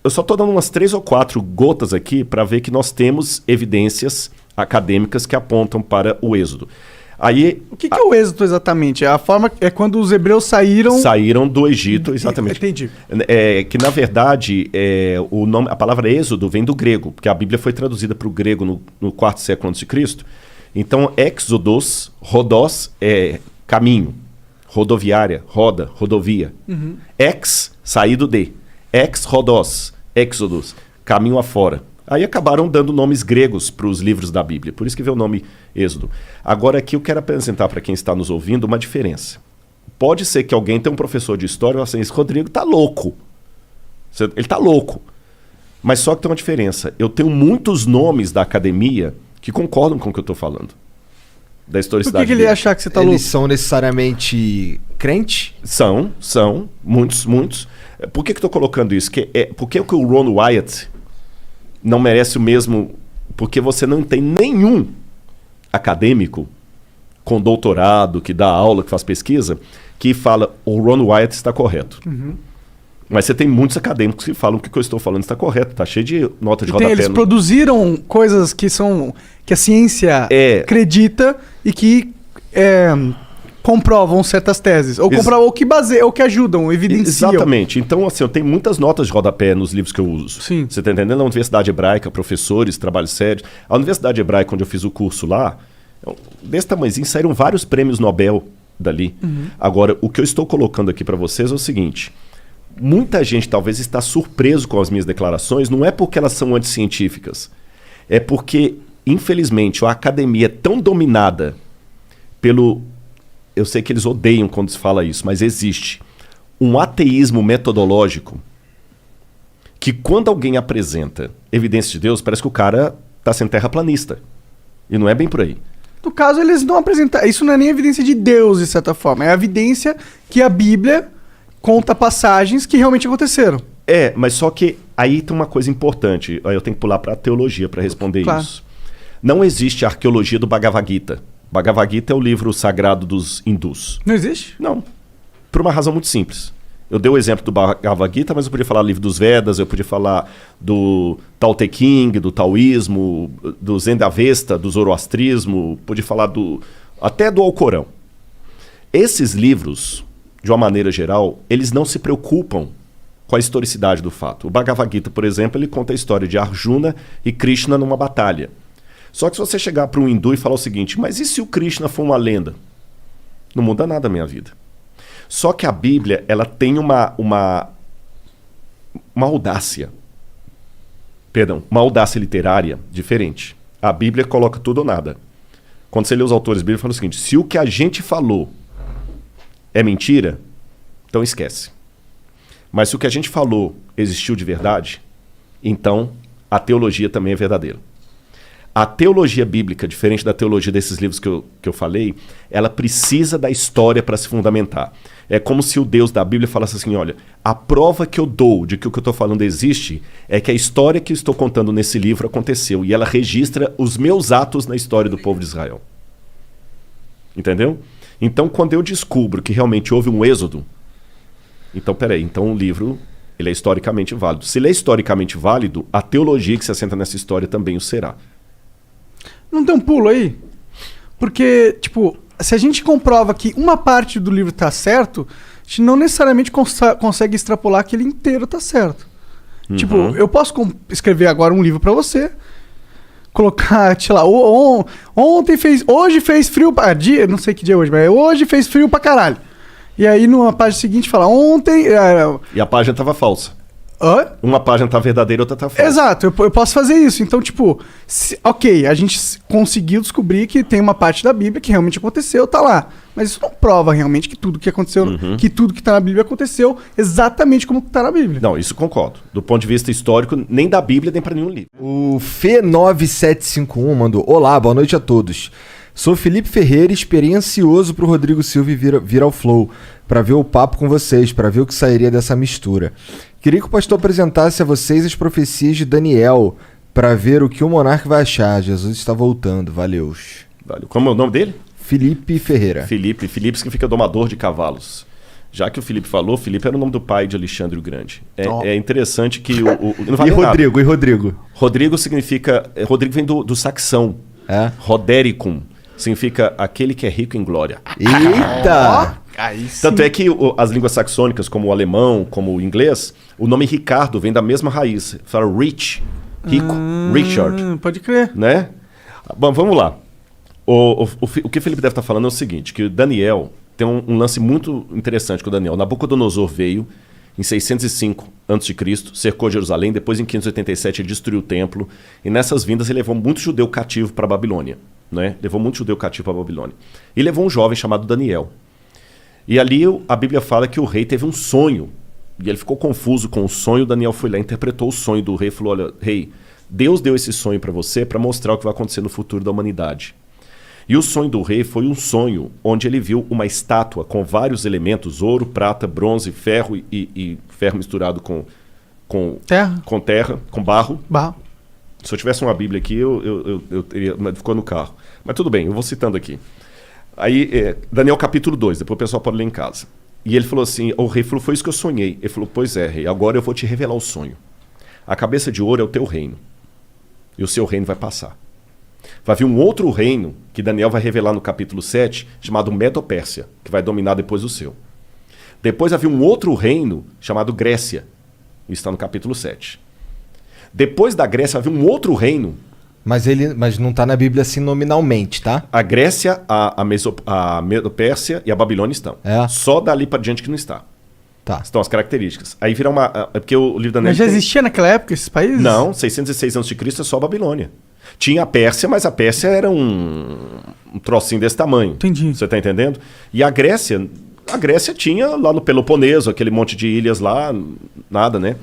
eu só estou dando umas 3 ou 4 gotas aqui para ver que nós temos evidências acadêmicas que apontam para o Êxodo. Aí, o que é o êxodo exatamente? A forma é quando os hebreus saíram do Egito, exatamente. Entendi. Que na verdade a palavra êxodo vem do grego, porque a Bíblia foi traduzida para o grego no 4º século a.C. Então, exodos, rodós é caminho, rodoviária, roda, rodovia. Saído de. Rodós, exodus, caminho afora. Aí acabaram dando nomes gregos para os livros da Bíblia. Por isso que veio o nome Êxodo. Agora aqui eu quero apresentar para quem está nos ouvindo uma diferença. Pode ser que alguém tenha um professor de história e fale assim, esse Rodrigo está louco. Ele está louco. Mas só que tem uma diferença. Eu tenho muitos nomes da academia que concordam com o que eu estou falando. Da historicidade. Por que ele ia achar que você está louco? Eles são necessariamente crente? São. Muitos. Por que eu estou colocando isso? Por que o Ron Wyatt não merece o mesmo... Porque você não tem nenhum acadêmico com doutorado, que dá aula, que faz pesquisa, que fala o Ron Wyatt está correto. Mas você tem muitos acadêmicos que falam que o que eu estou falando está correto, está cheio de nota de rodapé. Eles produziram coisas que a ciência acredita e que comprovam certas teses. Ou comprovam, ou que baseiam, ou que ajudam, evidenciam. Exatamente. Então, assim, eu tenho muitas notas de rodapé nos livros que eu uso. Sim. Você está entendendo? Na Universidade Hebraica, professores, trabalho sério. A Universidade Hebraica, onde eu fiz o curso lá, desse tamanhozinho, saíram vários prêmios Nobel dali. Agora, o que eu estou colocando aqui para vocês é o seguinte. Muita gente talvez está surpreso com as minhas declarações, não é porque elas são anticientíficas. É porque, infelizmente, a academia é tão dominada pelo... Eu sei que eles odeiam quando se fala isso, mas existe um ateísmo metodológico que quando alguém apresenta evidência de Deus, parece que o cara está sendo terraplanista. E não é bem por aí. No caso, eles não apresentam... Isso não é nem evidência de Deus, de certa forma. É a evidência que a Bíblia conta passagens que realmente aconteceram. Mas só que aí tem uma coisa importante. Aí eu tenho que pular para a teologia para responder isso. Não existe a arqueologia do Bhagavad Gita. Bhagavad Gita é o livro sagrado dos hindus. Não existe? Não. Por uma razão muito simples. Eu dei o exemplo do Bhagavad Gita, mas eu podia falar do livro dos Vedas, eu podia falar do Tao Te Ching, do taoísmo, do Zendavesta, do zoroastrismo, podia falar até do Alcorão. Esses livros, de uma maneira geral, eles não se preocupam com a historicidade do fato. O Bhagavad Gita, por exemplo, ele conta a história de Arjuna e Krishna numa batalha. Só que se você chegar para um hindu e falar o seguinte, mas e se o Krishna for uma lenda? Não muda nada a minha vida. Só que a Bíblia, ela tem uma audácia. Perdão, uma audácia literária diferente. A Bíblia coloca tudo ou nada. Quando você lê os autores bíblicos, fala o seguinte, se o que a gente falou é mentira, então esquece. Mas se o que a gente falou existiu de verdade, então a teologia também é verdadeira. A teologia bíblica, diferente da teologia desses livros que eu falei, ela precisa da história para se fundamentar. É como se o Deus da Bíblia falasse assim, olha, a prova que eu dou de que o que eu estou falando existe é que a história que eu estou contando nesse livro aconteceu e ela registra os meus atos na história do povo de Israel. Entendeu? Então, quando eu descubro que realmente houve um êxodo, então, então o livro ele é historicamente válido. Se ele é historicamente válido, a teologia que se assenta nessa história também o será. Não tem um pulo aí? Porque, tipo, se a gente comprova que uma parte do livro tá certo, a gente não necessariamente consegue extrapolar que ele inteiro tá certo. Tipo, eu posso escrever agora um livro pra você, colocar, sei lá, hoje fez frio não sei que dia é hoje, mas hoje fez frio pra caralho. E aí numa página seguinte fala, ontem... E a página tava falsa. Hã? Uma página tá verdadeira, outra tá falsa. Exato, eu posso fazer isso. Então, tipo, ok, a gente conseguiu descobrir que tem uma parte da Bíblia que realmente aconteceu, tá lá. Mas isso não prova realmente que tudo que aconteceu, que tudo que tá na Bíblia aconteceu exatamente como tá na Bíblia. Não, isso concordo. Do ponto de vista histórico, nem da Bíblia, nem para nenhum livro. O Fê9751 mandou: Olá, boa noite a todos. Sou Felipe Ferreira e esperei ansioso pro Rodrigo Silva vir ao Flow, para ver o papo com vocês, para ver o que sairia dessa mistura. Queria que o pastor apresentasse a vocês as profecias de Daniel, para ver o que o monarca vai achar. Jesus está voltando, valeu. Como é o nome dele? Felipe Ferreira. Felipe significa domador de cavalos. Já que o Felipe falou, Felipe era o nome do pai de Alexandre o Grande. É interessante que não vale E Rodrigo? Rodrigo significa... Rodrigo vem do saxão. É? Rodericum. Significa aquele que é rico em glória. Eita! Tanto é que as línguas saxônicas, como o alemão, como o inglês, o nome Ricardo vem da mesma raiz. Fala rich, rico, Richard. Pode crer. Né? Bom, vamos lá. O que o Felipe deve estar falando é o seguinte, que o Daniel tem um lance muito interessante com o Daniel. Nabucodonosor veio em 605 a.C., cercou Jerusalém, depois em 587 ele destruiu o templo, e nessas vindas ele levou muito judeu cativo para a Babilônia. Né? Levou muito judeu cativo para a Babilônia. E levou um jovem chamado Daniel. E ali a Bíblia fala que o rei teve um sonho, e ele ficou confuso com o sonho. Daniel foi lá, interpretou o sonho do rei e falou: olha, rei, Deus deu esse sonho para você para mostrar o que vai acontecer no futuro da humanidade. E o sonho do rei foi um sonho onde ele viu uma estátua com vários elementos, ouro, prata, bronze, ferro e ferro misturado com terra, com barro. Se eu tivesse uma Bíblia aqui, eu teria, mas ficou no carro. Mas tudo bem, eu vou citando aqui. Aí, Daniel capítulo 2, depois o pessoal pode ler em casa. E ele falou assim, o rei falou, foi isso que eu sonhei. Ele falou, pois é, rei, agora eu vou te revelar o sonho. A cabeça de ouro é o teu reino. E o seu reino vai passar. Vai vir um outro reino, que Daniel vai revelar no capítulo 7, chamado Medo-Pérsia, que vai dominar depois do seu. Depois vai vir um outro reino, chamado Grécia. Isso está no capítulo 7. Depois da Grécia vai vir um outro reino. Mas não está na Bíblia assim nominalmente, tá? A Grécia, a Medo-Pérsia e a Babilônia estão. Só dali para diante que não está. Tá. Estão as características. Aí vira uma... É porque o livro da Daniel... Mas já existia naquela época esses países? Não, 606 a.C. é só a Babilônia. Tinha a Pérsia, mas a Pérsia era um trocinho desse tamanho. Entendi. Você está entendendo? E a Grécia tinha lá no Peloponeso, aquele monte de ilhas lá, nada, né?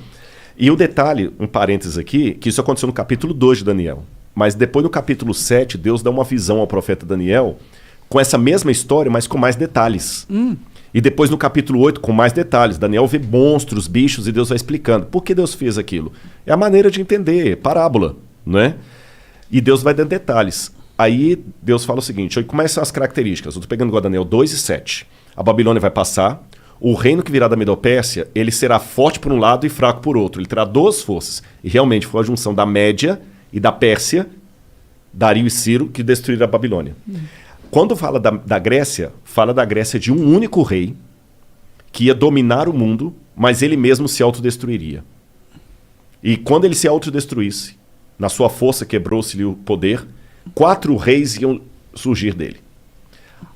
E o detalhe, um parênteses aqui, que isso aconteceu no capítulo 2 de Daniel. Mas depois no capítulo 7, Deus dá uma visão ao profeta Daniel com essa mesma história, mas com mais detalhes. E depois no capítulo 8, com mais detalhes. Daniel vê monstros, bichos, e Deus vai explicando. Por que Deus fez aquilo? É a maneira de entender, parábola, né? E Deus vai dando detalhes. Aí Deus fala o seguinte, como são as características? Eu estou pegando igual Daniel 2 e 7. A Babilônia vai passar, o reino que virá da Medo-Pérsia, ele será forte por um lado e fraco por outro. Ele terá duas forças. E realmente foi a junção da Média e da Pérsia, Dario e Ciro, que destruíram a Babilônia. Quando fala da Grécia, fala da Grécia de um único rei que ia dominar o mundo, mas ele mesmo se autodestruiria. E quando ele se autodestruísse, na sua força quebrou-se-lhe o poder, 4 reis iam surgir dele.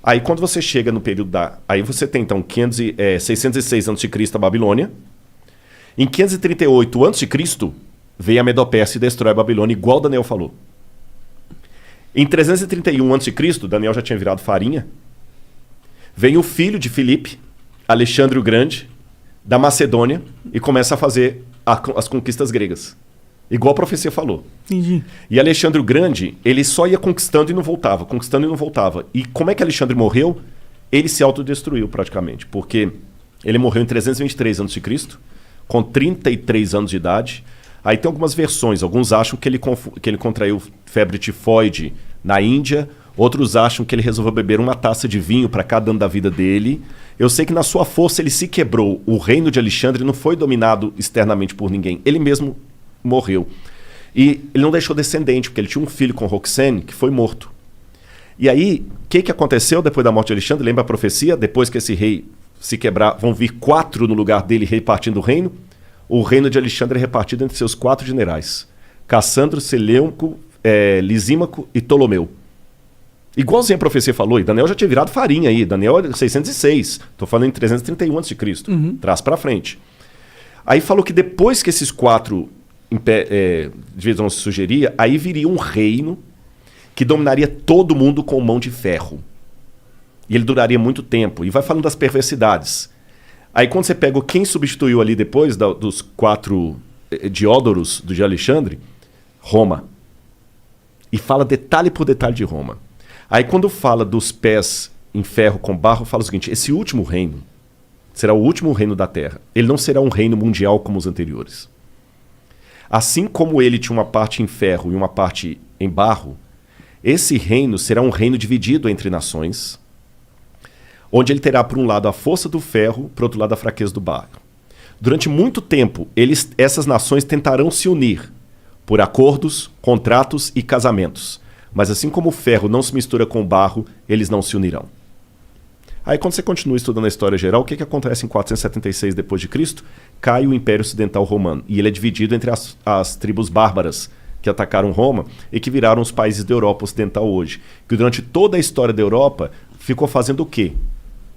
Aí quando você chega no período da... Aí você tem então 606 a.C. a Babilônia. Em 538 a.C. veio a Medo-Pérsia e destrói a Babilônia, igual Daniel falou. Em 331 a.C., Daniel já tinha virado farinha, vem o filho de Filipe, Alexandre o Grande, da Macedônia, e começa a fazer as conquistas gregas. Igual a profecia falou. Entendi. E Alexandre o Grande, ele só ia conquistando e não voltava, conquistando e não voltava. E como é que Alexandre morreu? Ele se autodestruiu praticamente, porque ele morreu em 323 a.C., com 33 anos de idade. Aí tem algumas versões, alguns acham que ele contraiu febre tifoide na Índia, outros acham que ele resolveu beber uma taça de vinho para cada ano da vida dele. Eu sei que na sua força ele se quebrou. O reino de Alexandre não foi dominado externamente por ninguém, ele mesmo morreu. E ele não deixou descendente, porque ele tinha um filho com Roxane que foi morto. E aí, o que aconteceu depois da morte de Alexandre? Lembra a profecia? Depois que esse rei se quebrar, vão vir 4 no lugar dele repartindo o reino. O reino de Alexandre é repartido entre seus 4 generais. Cassandro, Seleuco, Lisímaco e Ptolomeu. Igualzinho a profecia falou, e Daniel já tinha virado farinha aí. Daniel é 606, estou falando em 331 a.C., traz para frente. Aí falou que depois que esses 4 divisões se sugeria, aí viria um reino que dominaria todo mundo com mão de ferro. E ele duraria muito tempo. E vai falando das perversidades. Aí quando você pega quem substituiu ali depois dos 4 Diódoros de Alexandre, Roma. E fala detalhe por detalhe de Roma. Aí quando fala dos pés em ferro com barro, fala o seguinte, esse último reino será o último reino da Terra. Ele não será um reino mundial como os anteriores. Assim como ele tinha uma parte em ferro e uma parte em barro, esse reino será um reino dividido entre nações, onde ele terá, por um lado, a força do ferro, por outro lado, a fraqueza do barro. Durante muito tempo, essas nações tentarão se unir por acordos, contratos e casamentos. Mas assim como o ferro não se mistura com o barro, eles não se unirão. Aí quando você continua estudando a história geral, o que acontece em 476 d.C.? Cai o Império Ocidental Romano. E ele é dividido entre as tribos bárbaras que atacaram Roma e que viraram os países da Europa Ocidental hoje. Que durante toda a história da Europa ficou fazendo o quê?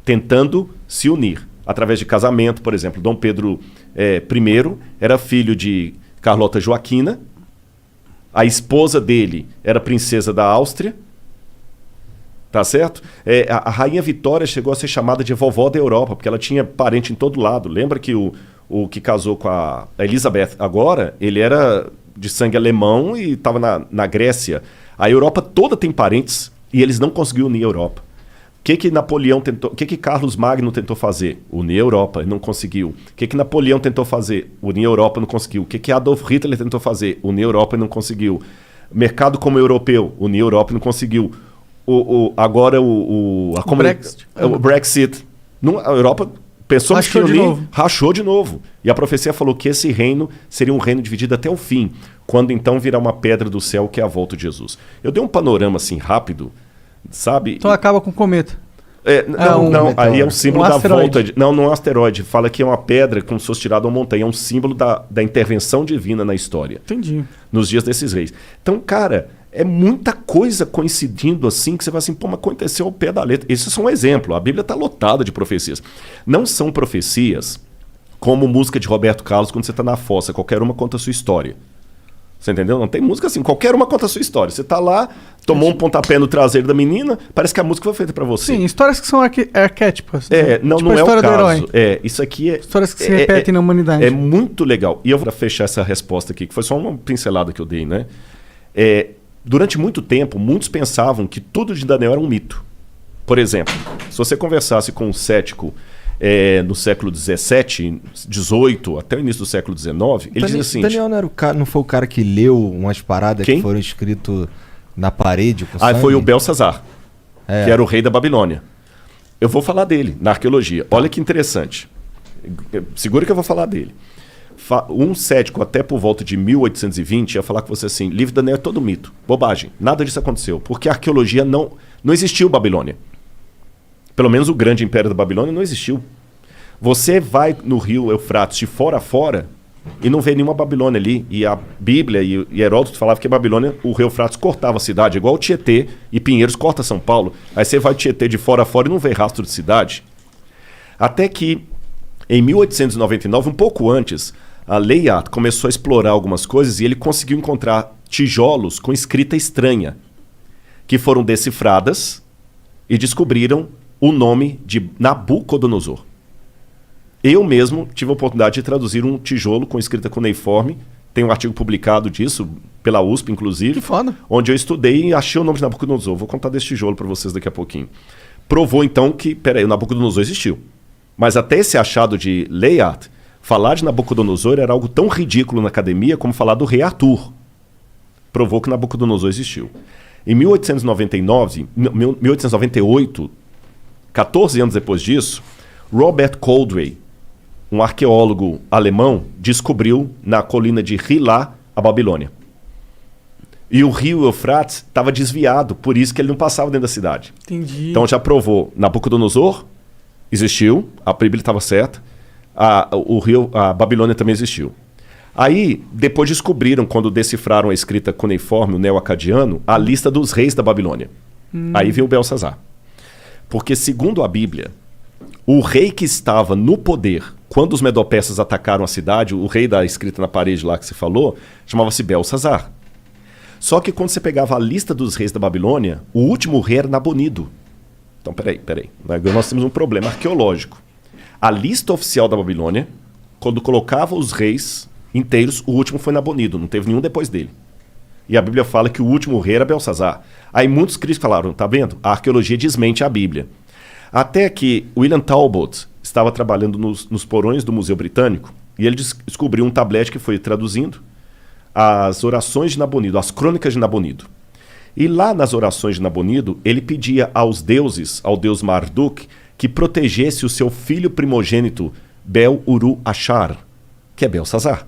Tentando se unir. Através de casamento, por exemplo. Dom Pedro I era filho de Carlota Joaquina. A esposa dele era princesa da Áustria. Tá certo? A Rainha Vitória chegou a ser chamada de vovó da Europa, porque ela tinha parente em todo lado. Lembra que o que casou com a Elizabeth agora, ele era de sangue alemão e estava na Grécia. A Europa toda tem parentes e eles não conseguiram unir a Europa. O que Napoleão tentou? O que Carlos Magno tentou fazer? Unir a Europa, e não conseguiu. O que Napoleão tentou fazer? Unir a Europa, não conseguiu. O que Adolf Hitler tentou fazer? Unir a Europa e não conseguiu. Mercado como europeu, unir a Europa e não conseguiu. Agora o Brexit. A Europa Pensou Rachou no de Shionim, novo. rachou de novo. E a profecia falou que esse reino seria um reino dividido até o fim, quando então virá uma pedra do céu, que é a volta de Jesus. Eu dei um panorama assim rápido, sabe? Então acaba com o cometa. Não, aí é um símbolo da asteroide. volta. Não é um asteroide. Fala que é uma pedra como se fosse tirada uma montanha. É um símbolo da intervenção divina na história. Entendi. Nos dias desses reis. Então, cara, é muita coisa coincidindo assim, que você vai assim, pô, mas aconteceu ao pé da letra. Esse é só um exemplo. A Bíblia está lotada de profecias. Não são profecias como música de Roberto Carlos quando você está na fossa. Qualquer uma conta a sua história. Você entendeu? Não tem música assim. Qualquer uma conta a sua história. Você tá lá, tomou um pontapé no traseiro da menina, parece que a música foi feita pra você. Sim, histórias que são arquéticas. Não, tipo não a é o história do caso. herói. Isso aqui é... Histórias que se repetem na humanidade. É muito legal. E eu vou fechar essa resposta aqui, que foi só uma pincelada que eu dei, né? Durante muito tempo, muitos pensavam que tudo de Daniel era um mito. Por exemplo, se você conversasse com um cético no século XVII, XVIII, até o início do século XIX, ele dizia assim... Daniel não, não foi o cara que leu umas paradas Quem? que foram escritas na parede com sangue? Foi o Belsazar, que era o rei da Babilônia. Eu vou falar dele na arqueologia. Olha que interessante. Segura que eu vou falar dele. Um cético até por volta de 1820 ia falar com você assim, livro de Daniel é todo mito, bobagem, nada disso aconteceu, porque a arqueologia não existiu Babilônia. Pelo menos o grande império da Babilônia não existiu. Você vai no rio Eufrates de fora a fora e não vê nenhuma Babilônia ali. E a Bíblia e Heródoto falavam que a Babilônia, o rio Eufrates cortava a cidade, igual o Tietê e Pinheiros corta São Paulo. Aí você vai o Tietê de fora a fora e não vê rastro de cidade. Até que, em 1899, um pouco antes, a Layard começou a explorar algumas coisas e ele conseguiu encontrar tijolos com escrita estranha, que foram decifradas e descobriram o nome de Nabucodonosor. Eu mesmo tive a oportunidade de traduzir um tijolo com escrita cuneiforme. Tem um artigo publicado disso, pela USP, inclusive. Que foda. Onde eu estudei e achei o nome de Nabucodonosor. Vou contar desse tijolo para vocês daqui a pouquinho. Provou, então, que, o Nabucodonosor existiu. Mas até esse achado de Layard, falar de Nabucodonosor era algo tão ridículo na academia como falar do rei Arthur. Provou que Nabucodonosor existiu. Em 1898, 14 anos depois disso, Robert Coldray, um arqueólogo alemão, descobriu na colina de Hilá a Babilônia. E o rio Eufrates estava desviado, por isso que ele não passava dentro da cidade. Entendi. Então já provou, Nabucodonosor existiu, a Bíblia estava certa, a Babilônia também existiu. Aí, depois descobriram, quando decifraram a escrita cuneiforme, o neo-acadiano, a lista dos reis da Babilônia. Aí veio o Belsazar. Porque, segundo a Bíblia, o rei que estava no poder, quando os medo-persas atacaram a cidade, o rei da escrita na parede lá que você falou, chamava-se Belsazar. Só que quando você pegava a lista dos reis da Babilônia, o último rei era Nabonido. Então, peraí. Agora nós temos um problema arqueológico. A lista oficial da Babilônia, quando colocava os reis inteiros, o último foi Nabonido, não teve nenhum depois dele. E a Bíblia fala que o último rei era Belsazar. Aí muitos críticos falaram, tá vendo? A arqueologia desmente a Bíblia. Até que William Talbot estava trabalhando nos porões do Museu Britânico e ele descobriu um tablete que foi traduzindo as orações de Nabonido, as crônicas de Nabonido. E lá nas orações de Nabonido, ele pedia aos deuses, ao deus Marduk, que protegesse o seu filho primogênito, Bel-Uru-Achar, que é Belsazar.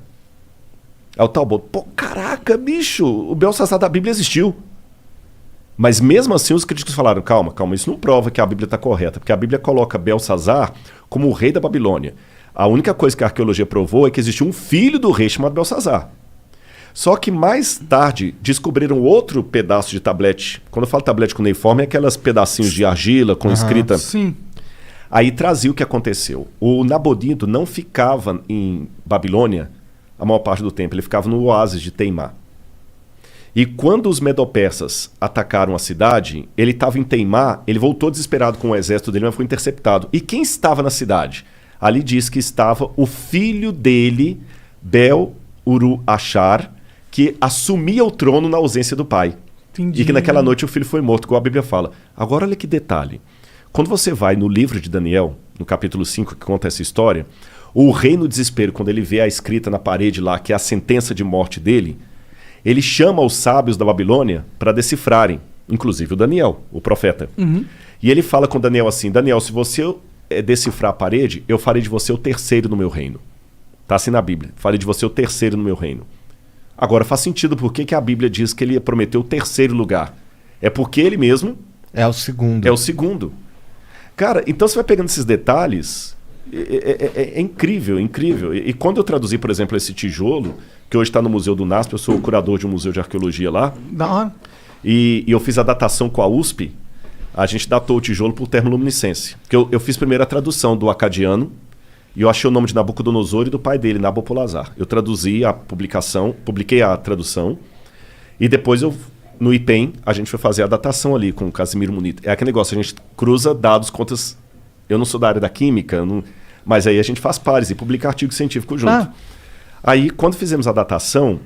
Aí o Talbot, caraca, bicho, o Belsazar da Bíblia existiu. Mas mesmo assim os críticos falaram, calma, isso não prova que a Bíblia está correta, porque a Bíblia coloca Belsazar como o rei da Babilônia. A única coisa que a arqueologia provou é que existiu um filho do rei chamado Belsazar. Só que mais tarde descobriram outro pedaço de tablete. Quando eu falo tablete cuneiforme, é aquelas pedacinhos de argila com escrita. Sim. Aí trazia o que aconteceu. O Nabonido não ficava em Babilônia a maior parte do tempo, ele ficava no oásis de Teimá. E quando os medo-persas atacaram a cidade, ele estava em Teimá, ele voltou desesperado com o exército dele, mas foi interceptado. E quem estava na cidade? Ali diz que estava o filho dele, Bel-Uru-Achar, que assumia o trono na ausência do pai. Entendi. E que naquela noite o filho foi morto, como a Bíblia fala. Agora olha que detalhe. Quando você vai no livro de Daniel, no capítulo 5, que conta essa história, o rei no desespero, quando ele vê a escrita na parede lá, que é a sentença de morte dele, ele chama os sábios da Babilônia para decifrarem, inclusive o Daniel, o profeta. E ele fala com Daniel assim, Daniel, se você decifrar a parede, eu farei de você o terceiro no meu reino. Tá assim na Bíblia. Farei de você o terceiro no meu reino. Agora faz sentido por que a Bíblia diz que ele prometeu o terceiro lugar. É porque ele mesmo É o segundo. é o segundo. Cara, então você vai pegando esses detalhes, é incrível, incrível. E quando eu traduzi, por exemplo, esse tijolo, que hoje está no Museu do NASP, eu sou o curador de um museu de arqueologia lá, Da hora. e eu fiz a datação com a USP, a gente datou o tijolo por termoluminescência. Porque eu fiz primeiro a tradução do acadiano, e eu achei o nome de Nabucodonosor e do pai dele, Nabopolassar. Eu traduzi a publicação, publiquei a tradução, e depois no IPEM, a gente foi fazer a datação ali com o Casimiro Munita. É aquele negócio, a gente cruza dados, contas. Eu não sou da área da química, mas aí a gente faz pares e publica artigo científico junto. Ah. Aí, quando fizemos a datação,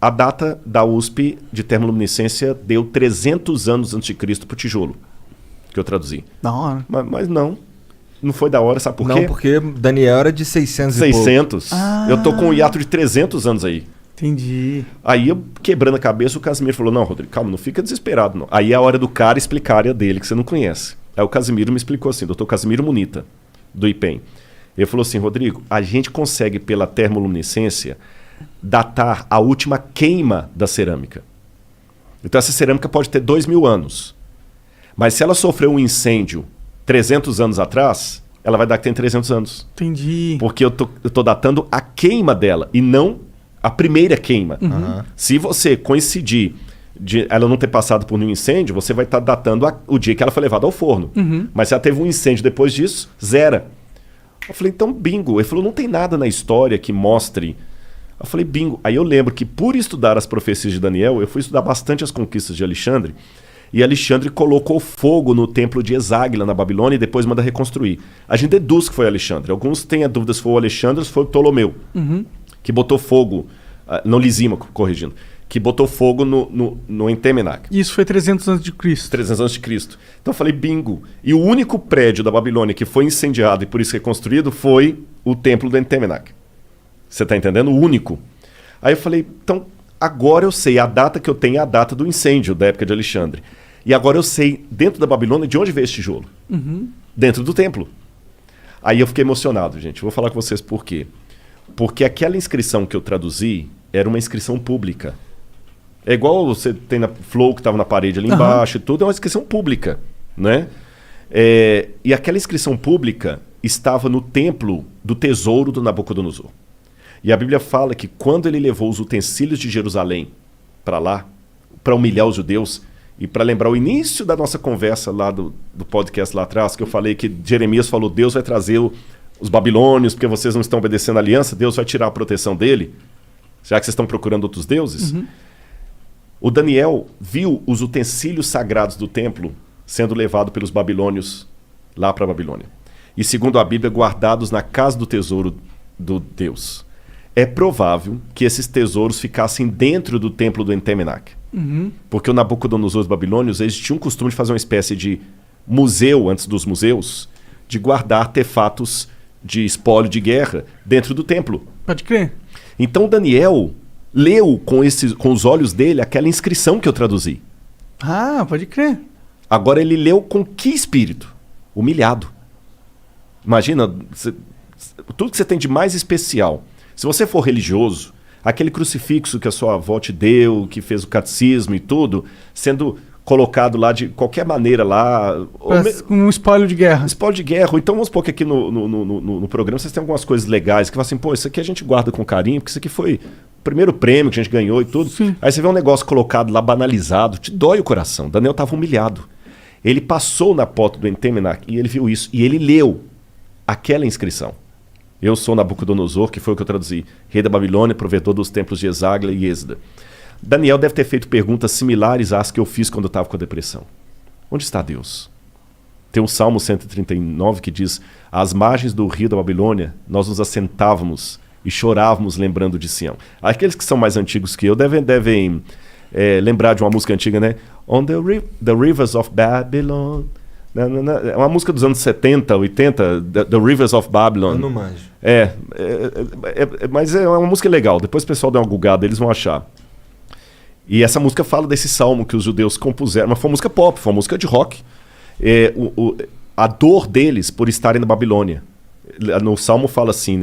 a data da USP de termoluminescência deu 300 anos antes de Cristo para o tijolo, que eu traduzi. Da hora. Mas não foi da hora, sabe por quê? Não, porque Daniel era de 600 e pouco. 600. Ah. Eu tô com um hiato de 300 anos aí. Entendi. Aí eu, quebrando a cabeça, o Casimiro falou, não, Rodrigo, calma, não fica desesperado, não. Aí é a hora do cara explicar a área dele, que você não conhece. Aí o Casimiro me explicou assim, doutor Casimiro Munita, do IPEM. Ele falou assim, Rodrigo, a gente consegue, pela termoluminescência, datar a última queima da cerâmica. Então essa cerâmica pode ter 2.000 anos. Mas se ela sofreu um incêndio 300 anos atrás, ela vai dar que tem 300 anos. Entendi. Porque eu tô datando a queima dela e não a primeira queima. Se você coincidir de ela não ter passado por nenhum incêndio, você vai estar datando o dia que ela foi levada ao forno. Mas se ela teve um incêndio depois disso, zera. Eu falei, então bingo. Ele falou, não tem nada na história que mostre. Eu falei, bingo. Aí eu lembro que por estudar as profecias de Daniel, eu fui estudar bastante as conquistas de Alexandre, e Alexandre colocou fogo no templo de Eságuila, na Babilônia, e depois manda reconstruir. A gente deduz que foi Alexandre. Alguns têm a dúvida se foi o Alexandre ou se foi o Ptolomeu, que botou fogo, não Lisímaco, corrigindo, que botou fogo no Entemenac. Isso foi 300 anos de Cristo. 300 anos de Cristo. Então eu falei, bingo. E o único prédio da Babilônia que foi incendiado e por isso reconstruído foi o templo do Entemenac. Você está entendendo? O único. Aí eu falei, então agora eu sei, a data que eu tenho é a data do incêndio da época de Alexandre. E agora eu sei, dentro da Babilônia, de onde veio esse tijolo. Dentro do templo. Aí eu fiquei emocionado, gente. Vou falar com vocês por quê. Porque aquela inscrição que eu traduzi era uma inscrição pública. É igual você tem na Flow, que estava na parede ali embaixo e tudo, é uma inscrição pública, né? E aquela inscrição pública estava no templo do tesouro do Nabucodonosor. E a Bíblia fala que quando ele levou os utensílios de Jerusalém para lá, para humilhar os judeus, e para lembrar o início da nossa conversa lá do podcast lá atrás, que eu falei que Jeremias falou, Deus vai trazer os babilônios, porque vocês não estão obedecendo a aliança, Deus vai tirar a proteção dele, já que vocês estão procurando outros deuses. O Daniel viu os utensílios sagrados do templo sendo levados pelos babilônios lá para a Babilônia. E segundo a Bíblia, guardados na casa do tesouro do Deus. É provável que esses tesouros ficassem dentro do templo do Entemenac. Porque o Nabucodonosor dos babilônios, eles tinham o costume de fazer uma espécie de museu, antes dos museus, de guardar artefatos de espólio de guerra dentro do templo. Pode crer. Então Daniel leu com os olhos dele aquela inscrição que eu traduzi. Ah, pode crer. Agora ele leu com que espírito? Humilhado. Imagina, tudo que você tem de mais especial. Se você for religioso, aquele crucifixo que a sua avó te deu, que fez o catecismo e tudo, sendo colocado lá de qualquer maneira lá... Com um espólio de guerra. Espólio de guerra. Ou então vamos supor que aqui no programa vocês têm algumas coisas legais, que falam assim, pô, isso aqui a gente guarda com carinho, porque isso aqui foi o primeiro prêmio que a gente ganhou e tudo. Sim. Aí você vê um negócio colocado lá, banalizado, te dói o coração. Daniel estava humilhado. Ele passou na porta do Entemenac e ele viu isso. E ele leu aquela inscrição. Eu sou Nabucodonosor, que foi o que eu traduzi, rei da Babilônia, provedor dos templos de Eságuila e Êxida. Daniel deve ter feito perguntas similares às que eu fiz quando eu estava com a depressão. Onde está Deus? Tem o Salmo 139 que diz, às margens do rio da Babilônia, nós nos assentávamos e chorávamos lembrando de Sião. Aqueles que são mais antigos que eu devem lembrar de uma música antiga, né? On the rivers of Babylon... É uma música dos anos 70, 80, The Rivers of Babylon. Eu não manjo. Mas é uma música legal. Depois o pessoal dá uma gulgada, eles vão achar. E essa música fala desse salmo que os judeus compuseram. Mas foi uma música pop, foi uma música de rock. a dor deles por estarem na Babilônia. No Salmo fala assim,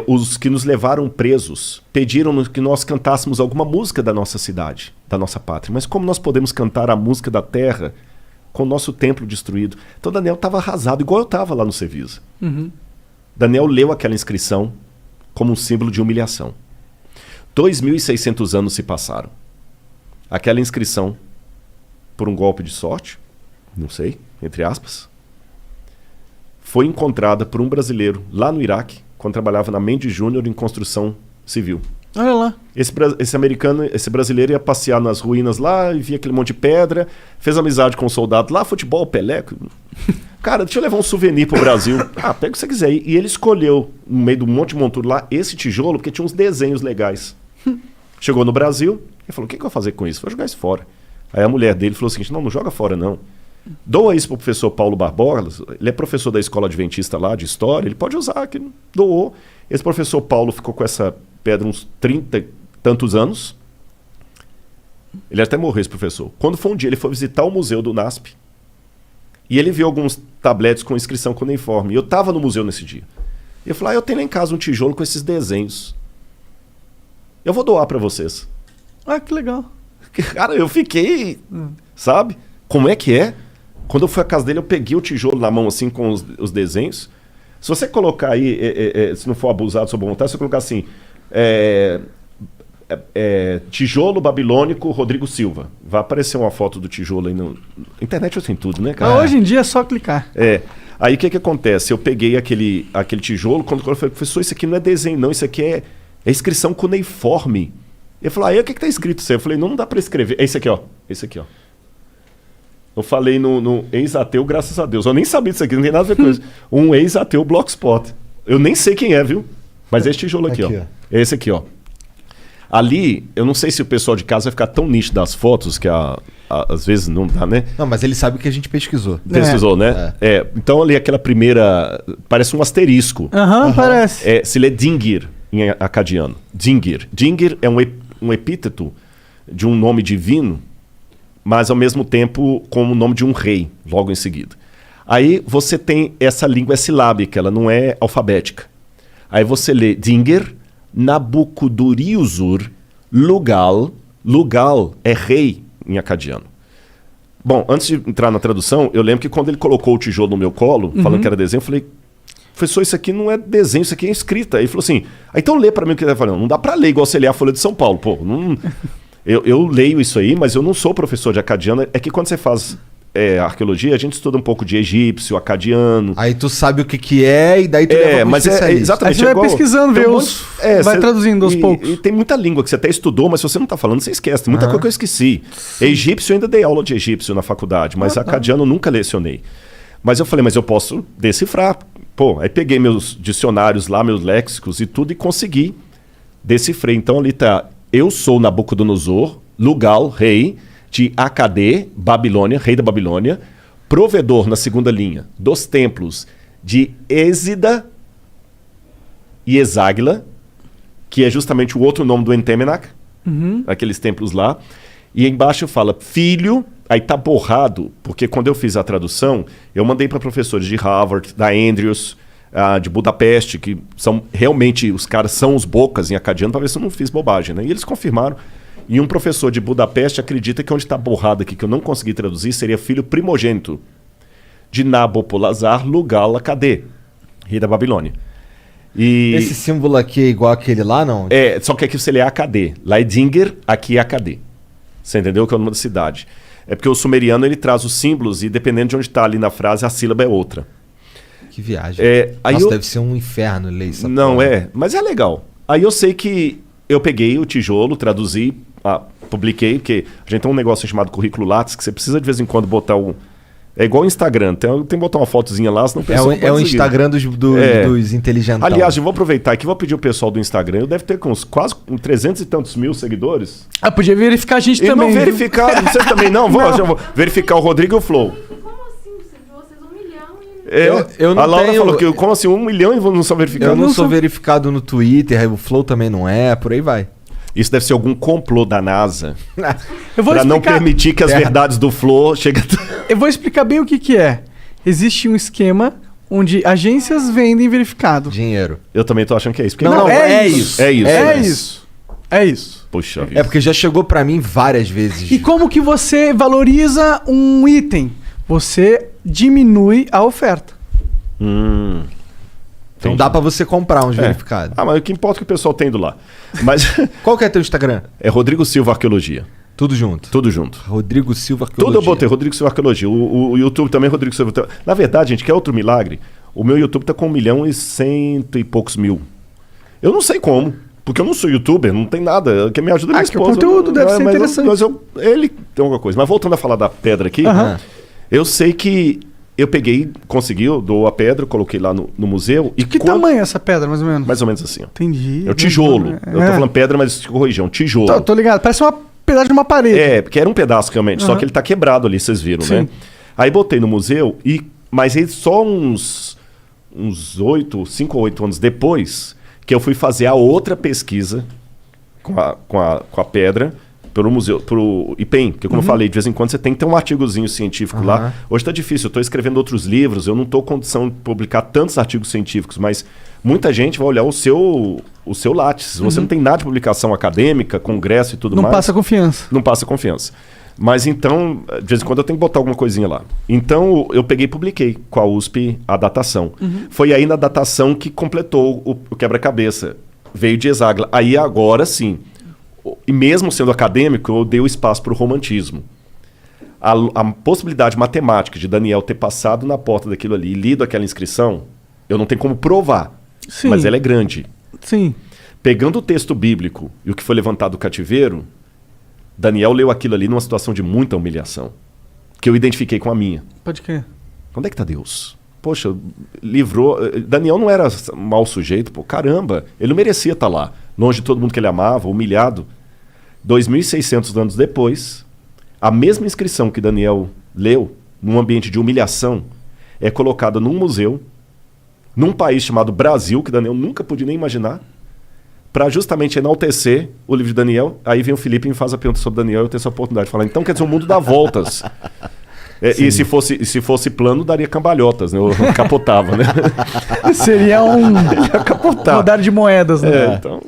os que nos levaram presos pediram que nós cantássemos alguma música da nossa cidade, da nossa pátria. Mas como nós podemos cantar a música da terra com o nosso templo destruído? Então Daniel estava arrasado, igual eu estava lá no Cevisa. Daniel leu aquela inscrição como um símbolo de humilhação. 2.600 anos se passaram. Aquela inscrição, por um golpe de sorte, não sei, entre aspas, foi encontrada por um brasileiro lá no Iraque, quando trabalhava na Mendes Júnior em construção civil. Olha lá. Esse brasileiro ia passear nas ruínas lá, e via aquele monte de pedra, fez amizade com um soldado lá, futebol, Pelé. Cara, deixa eu levar um souvenir pro Brasil. Pega o que você quiser. E ele escolheu, no meio do monte de monturo lá, esse tijolo, porque tinha uns desenhos legais. Chegou no Brasil e falou, o que eu vou fazer com isso? Vou jogar isso fora. Aí a mulher dele falou o seguinte, não joga fora não. Doa isso pro professor Paulo Barbosa, ele é professor da escola adventista lá, de história, ele pode usar, que doou. Esse professor Paulo ficou com essa pedra uns 30 e tantos anos. Ele até morreu, esse professor. Quando foi um dia, ele foi visitar o museu do NASP e ele viu alguns tabletes com inscrição cuneiforme. E eu estava no museu nesse dia. E eu falei, eu tenho lá em casa um tijolo com esses desenhos. Eu vou doar para vocês. Que legal. Cara, eu fiquei, sabe? Como é que é? Quando eu fui à casa dele, eu peguei o tijolo na mão, assim, com os desenhos. Se você colocar aí, se não for abusado sua boa vontade, se você colocar assim, tijolo babilônico Rodrigo Silva. Vai aparecer uma foto do tijolo aí no... Internet tem tudo, né, cara? Hoje em dia é só clicar. Aí o que acontece? Eu peguei aquele tijolo, quando eu falei, professor, isso aqui não é desenho, não, isso aqui é inscrição cuneiforme. Ele falou, aí o que tá escrito isso aí? Eu falei, não dá para escrever. É esse aqui, ó. Esse aqui, ó. Eu falei no ex-ateu, graças a Deus. Eu nem sabia disso aqui, não tem nada a ver com isso. Um ex-ateu Blogspot. Eu nem sei quem é, viu? Mas é esse tijolo aqui, ó. É esse aqui, ó. Ali, eu não sei se o pessoal de casa vai ficar tão nítido das fotos, que às vezes não dá, né? Não, mas ele sabe que a gente pesquisou. Pesquisou, né? Então ali aquela primeira... Parece um asterisco. Parece. Se lê Dingir em acadiano. Dingir. Dingir é um epíteto de um nome divino, mas ao mesmo tempo com o nome de um rei, logo em seguida. Aí você tem essa língua silábica, ela não é alfabética. Aí você lê Dingir, Nabucodonosor, Lugal. Lugal é rei em acadiano. Bom, antes de entrar na tradução, eu lembro que quando ele colocou o tijolo no meu colo, falando que era desenho, eu falei, professor, isso aqui não é desenho, isso aqui é escrita. Aí ele falou assim, então lê para mim o que ele tá falando. Não dá para ler igual você lê a Folha de São Paulo, pô. Não... Eu leio isso aí, mas eu não sou professor de acadiano. É que quando você faz arqueologia, a gente estuda um pouco de egípcio, acadiano. Aí tu sabe o que é e daí tu leva mas exatamente. Aí você vai pesquisando, vai traduzindo aos poucos. E tem muita língua que você até estudou, mas se você não está falando, você esquece. Tem muita coisa que eu esqueci. Egípcio, eu ainda dei aula de egípcio na faculdade, mas acadiano eu nunca lecionei. Mas eu falei, mas eu posso decifrar. Pô, aí peguei meus dicionários lá, meus léxicos e tudo, e consegui decifrar. Então ali tá... Eu sou Nabucodonosor, Lugal, rei de Acadê, Babilônia, rei da Babilônia, provedor na segunda linha dos templos de Êxida e Eságila, que é justamente o outro nome do Entemenac, aqueles templos lá. E embaixo fala filho, aí tá borrado, porque quando eu fiz a tradução, eu mandei para professores de Harvard, da Andrews, de Budapeste, que são realmente, os caras são os bocas em acadiano, para ver se eu não fiz bobagem, né? E eles confirmaram. E um professor de Budapeste acredita que onde está borrado aqui, que eu não consegui traduzir, seria filho primogênito de Nabopolassar, Lugal, Acadê, rei da Babilônia. E... Esse símbolo aqui é igual aquele lá, não? Só que aqui você lê Acadê. Lá é Dingir, aqui é Acadê. Você entendeu que é o nome da cidade? É porque o sumeriano ele traz os símbolos e dependendo de onde está ali na frase, a sílaba é outra. Que viagem. Nossa, deve ser um inferno ler isso. Não, mas é legal. Aí eu sei que eu peguei o tijolo, traduzi, publiquei, porque a gente tem um negócio chamado currículo Lattes, que você precisa de vez em quando botar um... É igual o Instagram, tem que botar uma fotozinha lá, senão o pessoal não pode o Instagram dos inteligentes. Aliás, eu vou aproveitar aqui, vou pedir o pessoal do Instagram, eu deve ter com uns quase 300 e tantos mil seguidores. Podia verificar a gente e também. Não verificar, você também não? Já vou verificar o Rodrigo e o Flow. Eu não a Laura tenho... falou que como assim 1 milhão e não sou verificado? Eu não sou verificado no Twitter, o Flow também não é, por aí vai. Isso deve ser algum complô da NASA para não permitir que as verdades do Flow cheguem... Eu vou explicar bem o que é. existe um esquema onde agências vendem verificado. Dinheiro. Eu também tô achando que é isso. Porque Não, é isso. É isso. É isso. É isso. Puxa vida. É porque já chegou pra mim várias vezes. E como que você valoriza um item? Você diminui a oferta. Então Entendi. dá pra você comprar uns verificados. Ah, mas o que importa é que o pessoal tem indo lá. Mas Qual que é teu Instagram? é Rodrigo Silva Arqueologia. Tudo junto. Tudo junto. Rodrigo Silva Arqueologia. Tudo eu botei, Rodrigo Silva Arqueologia. O YouTube também, Rodrigo Silva. Na verdade, gente, quer outro milagre? O meu YouTube tá com 1.100.000 e poucos mil. Eu não sei como. Porque eu não sou youtuber, não tem nada. Quem me ajuda é minha que o esposa. conteúdo deve ser interessante. Ele tem alguma coisa. Mas voltando a falar da pedra aqui, Aham. eu sei que eu peguei, consegui, eu dou a pedra, coloquei lá no museu. E Que tamanho é essa pedra, mais ou menos? Mais ou menos assim, ó. Entendi. É o tijolo. Eu tô falando pedra, mas deixa eu corrigir, é um tijolo. Tô ligado. Parece uma pedaço de uma parede. É, porque era um pedaço realmente, só que ele tá quebrado ali, vocês viram, Sim. né? Aí botei no museu, mas aí só uns 5 ou 8 anos depois, que eu fui fazer a outra pesquisa com a pedra pelo museu, pro IPEM, porque como eu falei, de vez em quando você tem que ter um artigozinho científico lá. Hoje tá difícil, eu tô escrevendo outros livros, eu não tô com condição de publicar tantos artigos científicos, mas muita gente vai olhar o seu látis. Você não tem nada de publicação acadêmica, congresso e tudo Não mais. passa confiança. Não passa confiança. Mas então, de vez em quando eu tenho que botar alguma coisinha lá. Então eu peguei e publiquei com a USP a datação. Foi aí na datação que completou o quebra-cabeça. Veio de Esagla. Aí agora sim, e mesmo sendo acadêmico, eu dei o espaço para o romantismo. A possibilidade matemática de Daniel ter passado na porta daquilo ali e lido aquela inscrição, eu não tenho como provar, Sim. mas ela é grande. Sim. Pegando o texto bíblico e o que foi levantado do cativeiro, Daniel leu aquilo ali numa situação de muita humilhação, que eu identifiquei com a minha. Pode crer. Onde é que está Deus? Poxa, livrou... Daniel não era mau sujeito, pô, caramba. Ele não merecia estar lá, longe de todo mundo que ele amava, humilhado. 2.600 anos depois, a mesma inscrição que Daniel leu, num ambiente de humilhação, é colocada num museu, num país chamado Brasil, que Daniel nunca podia nem imaginar, para justamente enaltecer o livro de Daniel. Aí vem o Felipe e me faz a pergunta sobre Daniel, eu tenho essa oportunidade de falar. Então, quer dizer, o mundo dá voltas. E se fosse plano, daria cambalhotas, né? Eu capotava, né? Seria um Capotar. rodar de moedas, né? Então,